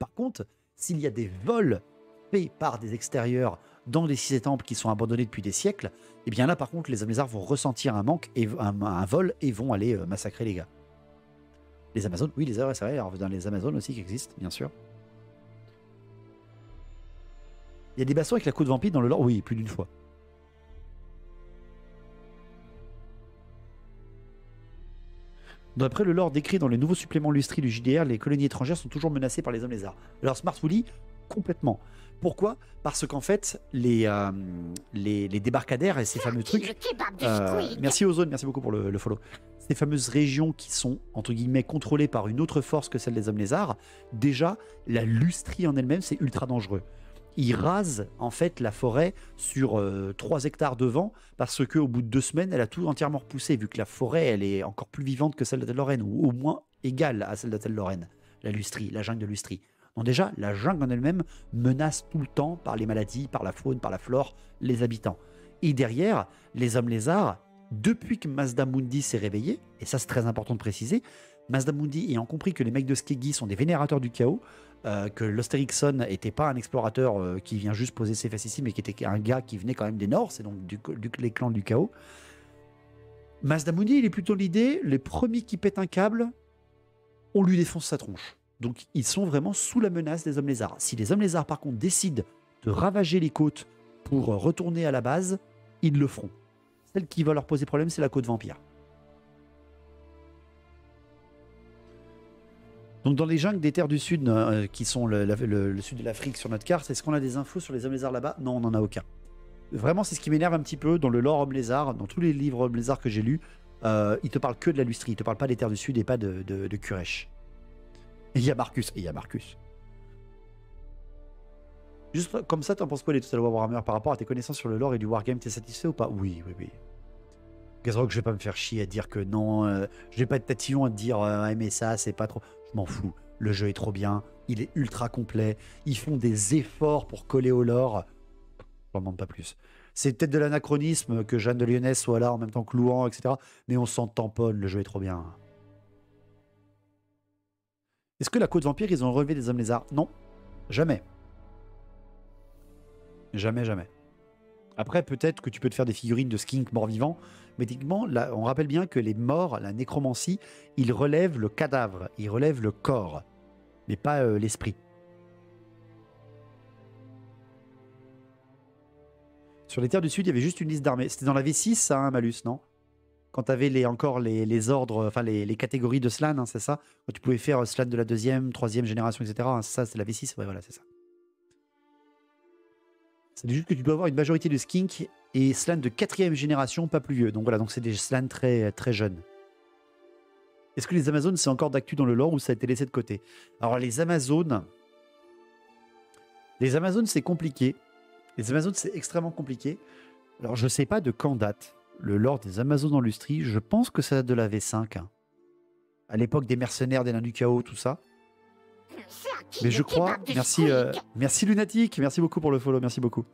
A: Par contre, s'il y a des vols faits par des extérieurs dans les 6 temples qui sont abandonnés depuis des siècles, et bien là, par contre, les hommes lézards vont ressentir un manque, et un vol, et vont aller massacrer les gars. Les Amazones, oui, c'est vrai, alors, dans les Amazones aussi qui existent, bien sûr. Il y a des bastons avec la côte vampire dans le lore, oui, plus d'une fois. D'après le lore décrit dans les nouveaux suppléments lustri du JDR, les colonies étrangères sont toujours menacées par les hommes lézards. Alors Smart Woolly, complètement. Pourquoi? Parce qu'en fait, les débarcadères et ces fameux trucs... merci Ozone, merci beaucoup pour le follow. Ces fameuses régions qui sont, entre guillemets, contrôlées par une autre force que celle des hommes lézards, déjà, la lustrie en elle-même, c'est ultra dangereux. Ils rasent en fait la forêt sur 3 hectares de vent parce qu'au bout de 2 semaines, elle a tout entièrement repoussé, vu que la forêt, elle est encore plus vivante que celle de Lorraine, ou au moins égale à celle de Lorraine, la lustrie, la jungle de lustrie. Donc déjà, la jungle en elle-même menace tout le temps par les maladies, par la faune, par la flore, les habitants. Et derrière, les hommes lézards, depuis que Mazda Mundi s'est réveillé, et ça c'est très important de préciser, Mazda Mundi ayant compris que les mecs de Skeggi sont des vénérateurs du chaos, que l'Osterixon n'était pas un explorateur qui vient juste poser ses fesses ici, mais qui était un gars qui venait quand même des Nords, c'est donc les clans du chaos. Mazda Mundi, il est plutôt l'idée, les premiers qui pètent un câble, on lui défonce sa tronche. Donc ils sont vraiment sous la menace des hommes lézards. Si les hommes lézards par contre décident de ravager les côtes pour retourner à la base, ils le feront. Celle qui va leur poser problème, c'est la côte vampire. Donc dans les jungles des terres du sud, qui sont le sud de l'Afrique sur notre carte, est-ce qu'on a des infos sur les hommes lézards là-bas? Non, on n'en a aucun. Vraiment, c'est ce qui m'énerve un petit peu dans le lore homme lézard, dans tous les livres homme lézard que j'ai lus, ils te parlent que de la lustrie, ils te parlent pas des terres du sud et pas de Kuresh. Et il y a Marcus, Juste comme ça, t'en penses quoi les Total War Warhammer par rapport à tes connaissances sur le lore et du wargame? T'es satisfait ou pas? Oui. Gazrock, je vais pas me faire chier à dire que non, je vais pas être tatillon à te dire mais ça, c'est pas trop. Je m'en fous. Le jeu est trop bien, il est ultra complet, ils font des efforts pour coller au lore. J'en demande pas plus. C'est peut-être de l'anachronisme que Jeanne de Lyonnaise soit là en même temps que Louan, etc. Mais on s'en tamponne, le jeu est trop bien. Est-ce que la côte vampire, ils ont relevé des hommes lézards? Non, jamais. Jamais. Après, peut-être que tu peux te faire des figurines de skink mort-vivant, mais techniquement, là, on rappelle bien que les morts, la nécromancie, ils relèvent le cadavre, ils relèvent le corps, mais pas l'esprit. Sur les terres du Sud, il y avait juste une liste d'armées. C'était dans la V6, ça, hein, Malus, non? Quand tu avais encore les ordres, enfin les catégories de Slann, hein, c'est ça? Quand tu pouvais faire Slann de la 2e, 3e génération, etc. Hein, ça, c'est la V6, ouais, voilà, c'est ça. C'est juste que tu dois avoir une majorité de skink et Slann de 4e génération, pas plus vieux. Donc voilà, donc c'est des Slann très, très jeunes. Est-ce que les Amazones, c'est encore d'actu dans le lore ou ça a été laissé de côté? Alors les Amazones, c'est compliqué. Les Amazones, c'est extrêmement compliqué. Alors je sais pas de quand date le lore des Amazones en Lustrie, je pense que ça date de la V5. Hein. À l'époque des mercenaires, des nains du chaos, tout ça. Mais je crois... Merci, merci Lunatic, merci beaucoup pour le follow, merci beaucoup.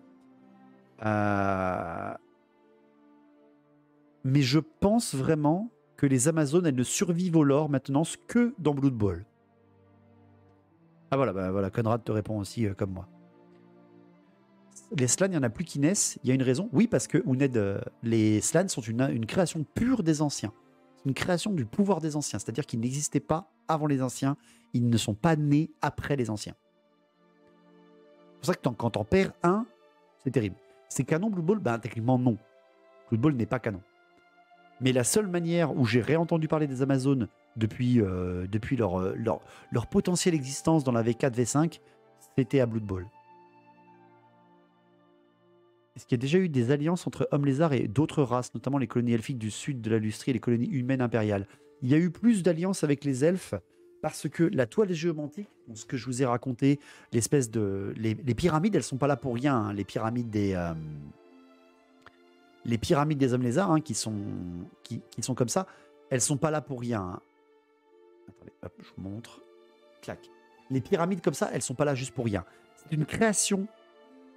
A: Mais je pense vraiment que les Amazones, elles ne survivent au lore maintenant que dans Blood Bowl. Ah voilà, bah voilà, Conrad te répond aussi comme moi. Les Slans, il n'y en a plus qui naissent. Il y a une raison. Oui, parce que Uned, les Slans sont une création pure des anciens. C'est une création du pouvoir des anciens. C'est-à-dire qu'ils n'existaient pas avant les anciens. Ils ne sont pas nés après les anciens. C'est pour ça que quand t'en perds un, c'est terrible. C'est canon Blood Bowl? Ben, techniquement, non. Blood Bowl n'est pas canon. Mais la seule manière où j'ai réentendu parler des Amazones depuis leur potentielle existence dans la V4, V5, c'était à Blood Bowl. Est-ce qu'il y a déjà eu des alliances entre hommes lézards et d'autres races, notamment les colonies elfiques du sud de la Lustrie et les colonies humaines impériales? Il y a eu plus d'alliances avec les elfes parce que la toile géomantique, ce que je vous ai raconté, l'espèce de... Les pyramides, elles ne sont pas là pour rien. Hein, les pyramides des hommes lézards, hein, qui sont comme ça, elles ne sont pas là pour rien. Hein. Attendez, hop, je vous montre. Clac. Les pyramides comme ça, elles ne sont pas là juste pour rien. C'est une création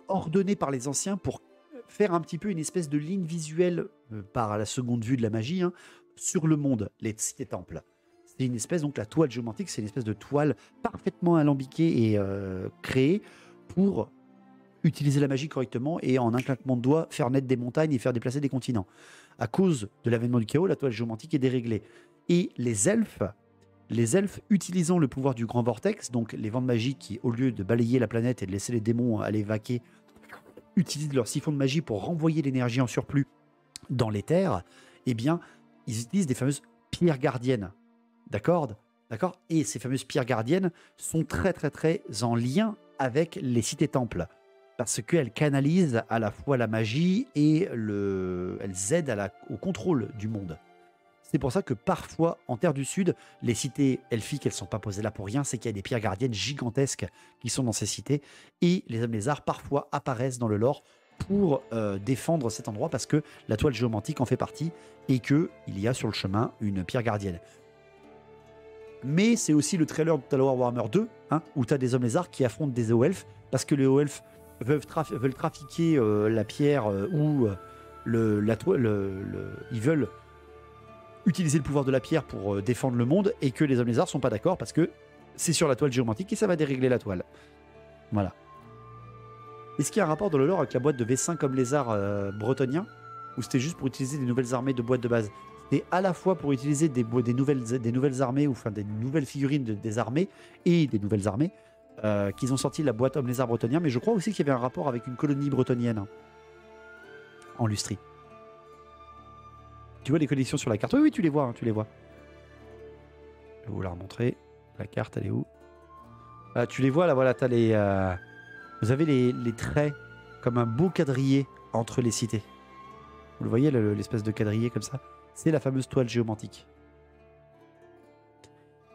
A: ordonnée par les anciens pour faire un petit peu une espèce de ligne visuelle par la seconde vue de la magie hein, sur le monde, les temples. C'est une espèce, donc la toile géomantique, c'est une espèce de toile parfaitement alambiquée et créée pour utiliser la magie correctement et en un claquement de doigts faire naître des montagnes et faire déplacer des continents. À cause de l'avènement du chaos, la toile géomantique est déréglée. Et les elfes utilisant le pouvoir du grand vortex, donc les vents de magie qui, au lieu de balayer la planète et de laisser les démons aller vaquer, utilisent leur siphon de magie pour renvoyer l'énergie en surplus dans l'éther, eh bien, ils utilisent des fameuses pierres gardiennes. D'accord ? Et ces fameuses pierres gardiennes sont très, très, très en lien avec les cités-temples. Parce qu'elles canalisent à la fois la magie et elles aident au contrôle du monde. C'est pour ça que parfois, en Terre du Sud, les cités elfiques, elles ne sont pas posées là pour rien, c'est qu'il y a des pierres gardiennes gigantesques qui sont dans ces cités, et les hommes lézards parfois apparaissent dans le lore pour défendre cet endroit, parce que la toile géomantique en fait partie, et qu'il y a sur le chemin une pierre gardienne. Mais c'est aussi le trailer de Total War Warhammer 2, hein, où tu as des hommes lézards qui affrontent des hauts-elfes, parce que les hauts-elfes veulent trafiquer la pierre ou la toile, ils veulent utiliser le pouvoir de la pierre pour défendre le monde, et que les hommes lézards sont pas d'accord parce que c'est sur la toile géomantique et ça va dérégler la toile. Voilà. Est-ce qu'il y a un rapport dans le lore avec la boîte de V5 hommes lézards bretoniens, ou c'était juste pour utiliser des nouvelles armées de boîtes de base? C'était à la fois pour utiliser des nouvelles armées, ou enfin des nouvelles figurines des armées et des nouvelles armées qu'ils ont sorti la boîte hommes lézards bretoniens, mais je crois aussi qu'il y avait un rapport avec une colonie bretonienne hein, en Lustrie. Tu vois les connexions sur la carte? Oui, tu les vois, hein, tu les vois. Je vais vous la remontrer. La carte, elle est où? Tu les vois, là, voilà, t'as les... Vous avez les traits comme un beau quadrillé entre les cités. Vous le voyez, l'espèce de quadrillé comme ça? C'est la fameuse toile géomantique.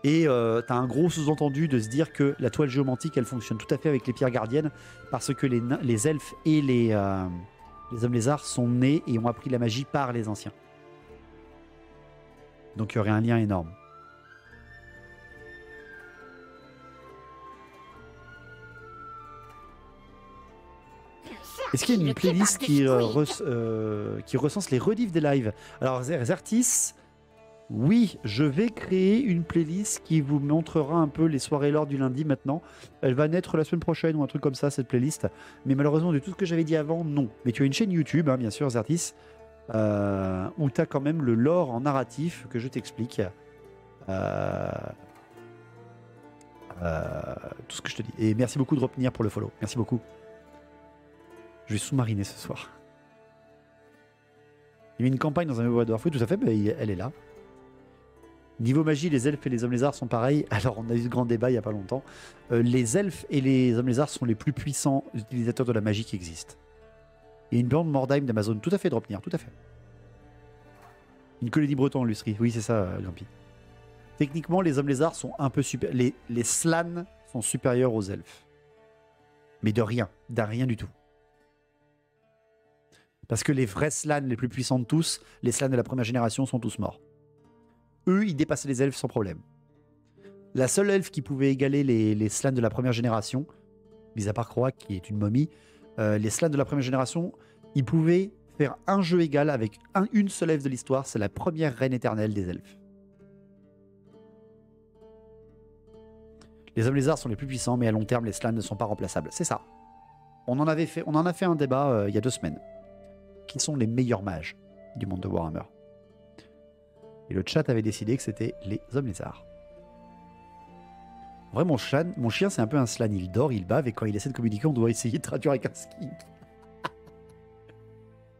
A: Et t'as un gros sous-entendu de se dire que la toile géomantique, elle fonctionne tout à fait avec les pierres gardiennes, parce que les elfes et les hommes lézards sont nés et ont appris la magie par les anciens. Donc il y aurait un lien énorme. Est-ce qu'il y a une playlist qui recense les rediffs des lives? Alors Zertis, oui, je vais créer une playlist qui vous montrera un peu les soirées lore du lundi maintenant. Elle va naître la semaine prochaine ou un truc comme ça, cette playlist. Mais malheureusement, de tout ce que j'avais dit avant, non. Mais tu as une chaîne YouTube, hein, bien sûr, Zertis, où tu as quand même le lore en narratif que je t'explique. Tout ce que je te dis. Et merci beaucoup de revenir pour le follow. Merci beaucoup. Je vais sous-mariner ce soir. Il y a une campagne dans un World of Warcraft, tout à fait, mais elle est là. Niveau magie, les elfes et les hommes lézards sont pareils. Alors, on a eu ce grand débat il n'y a pas longtemps. Les elfes et les hommes lézards sont les plus puissants utilisateurs de la magie qui existent. Il y a une bande Mordheim d'Amazon, tout à fait, Dropnir, tout à fait. Une colonie breton en Lustrie, oui, c'est ça, Grumpy. Techniquement, les hommes lézards sont un peu super. Les slans sont supérieurs aux elfes. Mais de rien du tout. Parce que les vrais Slans les plus puissants de tous, les Slans de la première génération, sont tous morts. Eux, ils dépassaient les elfes sans problème. La seule elfe qui pouvait égaler les Slans de la première génération, mis à part Croak qui est une momie, les Slans de la première génération, ils pouvaient faire un jeu égal avec une seule elfe de l'histoire, c'est la première reine éternelle des elfes. Les hommes lézards sont les plus puissants, mais à long terme, les Slans ne sont pas remplaçables. C'est ça. On en a fait un débat il y a 2 semaines. Qui sont les meilleurs mages du monde de Warhammer? Et le chat avait décidé que c'était les hommes lézards. En vrai, mon chien, c'est un peu un Slan. Il dort, il bave, et quand il essaie de communiquer, on doit essayer de traduire avec un skink.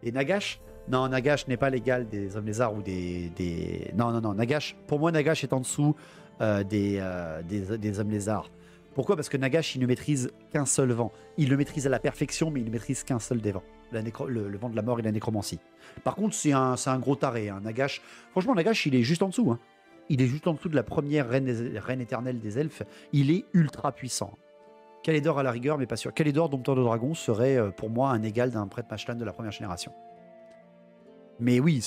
A: Et Nagash? Non, Nagash n'est pas l'égal des hommes lézards ou des... Non, Nagash, pour moi, Nagash est en dessous des hommes lézards. Pourquoi? Parce que Nagash, il ne maîtrise qu'un seul vent. Il le maîtrise à la perfection, mais il ne maîtrise qu'un seul des vents. Le vent de la mort et la nécromancie. Par contre, c'est un gros taré. Hein. Nagash, franchement, Nagash, il est juste en dessous. Hein. Il est juste en dessous de la première reine éternelle des elfes. Il est ultra puissant. Kalédor à la rigueur, mais pas sûr. Kalédor, Dompteur de Dragon, serait pour moi un égal d'un prêtre Mashlan de la première génération. Mais oui,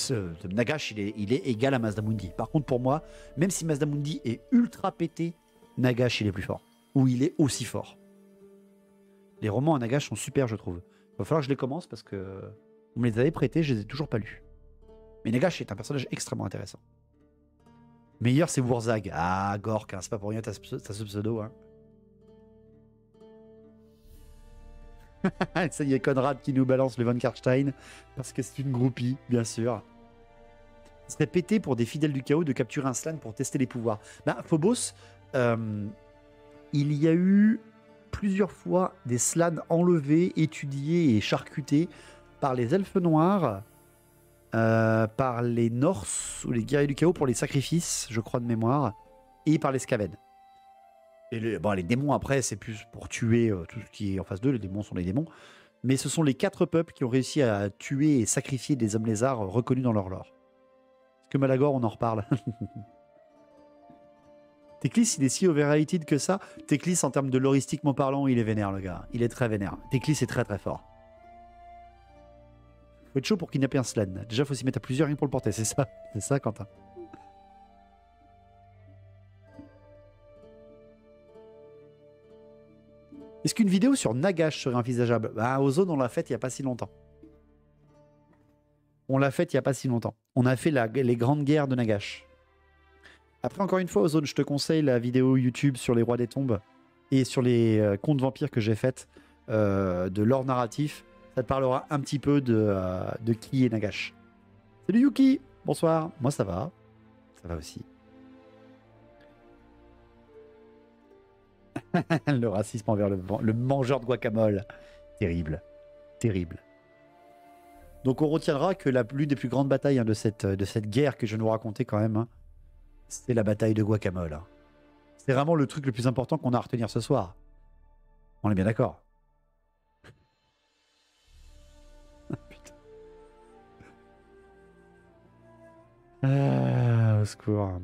A: Nagash, il est égal à Mazdamundi. Par contre, pour moi, même si Mazdamundi est ultra pété, Nagash, il est plus fort. Ou il est aussi fort. Les romans à Nagash sont super, je trouve. Il va falloir que je les commence parce que vous me les avez prêtés, je les ai toujours pas lus. Mais Nagash est un personnage extrêmement intéressant. Meilleur, c'est Wurzag. Ah, Gork, hein, c'est pas pour rien, t'as ce pseudo. Hein. Ça y est, Conrad qui nous balance le Von Karstein parce que c'est une groupie, bien sûr. Ce serait pété pour des fidèles du chaos de capturer un Slan pour tester les pouvoirs. Ben, Phobos, il y a eu plusieurs fois des Slans enlevés, étudiés et charcutés par les elfes noirs, par les Norse ou les guerriers du chaos pour les sacrifices, je crois de mémoire, et par les Skaven. Et les démons, après, c'est plus pour tuer tout ce qui est en face d'eux. Les démons sont les démons. Mais ce sont les 4 peuples qui ont réussi à tuer et sacrifier des hommes lézards reconnus dans leur lore. Est-ce que Malagor, on en reparle? Teclis, il est si overrated que ça. Teclis, en termes de loristiquement parlant, il est vénère, le gars. Il est très vénère. Teclis est très très fort. Faut être chaud pour kidnapper un Slan. Déjà, faut s'y mettre à plusieurs rien pour le porter. C'est ça, Quentin. Est-ce qu'une vidéo sur Nagash serait envisageable? Ozone, on l'a faite il n'y a pas si longtemps. On l'a faite il n'y a pas si longtemps. On a fait les grandes guerres de Nagash. Après, encore une fois, Ozone, je te conseille la vidéo YouTube sur les rois des tombes et sur les contes vampires que j'ai faites de lore narratif. Ça te parlera un petit peu de qui est Nagash. Salut Yuki, bonsoir. Moi, ça va. Ça va aussi. Le racisme envers le mangeur de guacamole. Terrible. Terrible. Donc on retiendra que l'une des plus grandes batailles de cette guerre que je vais nous raconter quand même, hein, c'est la bataille de Guacamole. Hein. C'est vraiment le truc le plus important qu'on a à retenir ce soir. On est bien d'accord. Putain. Au secours.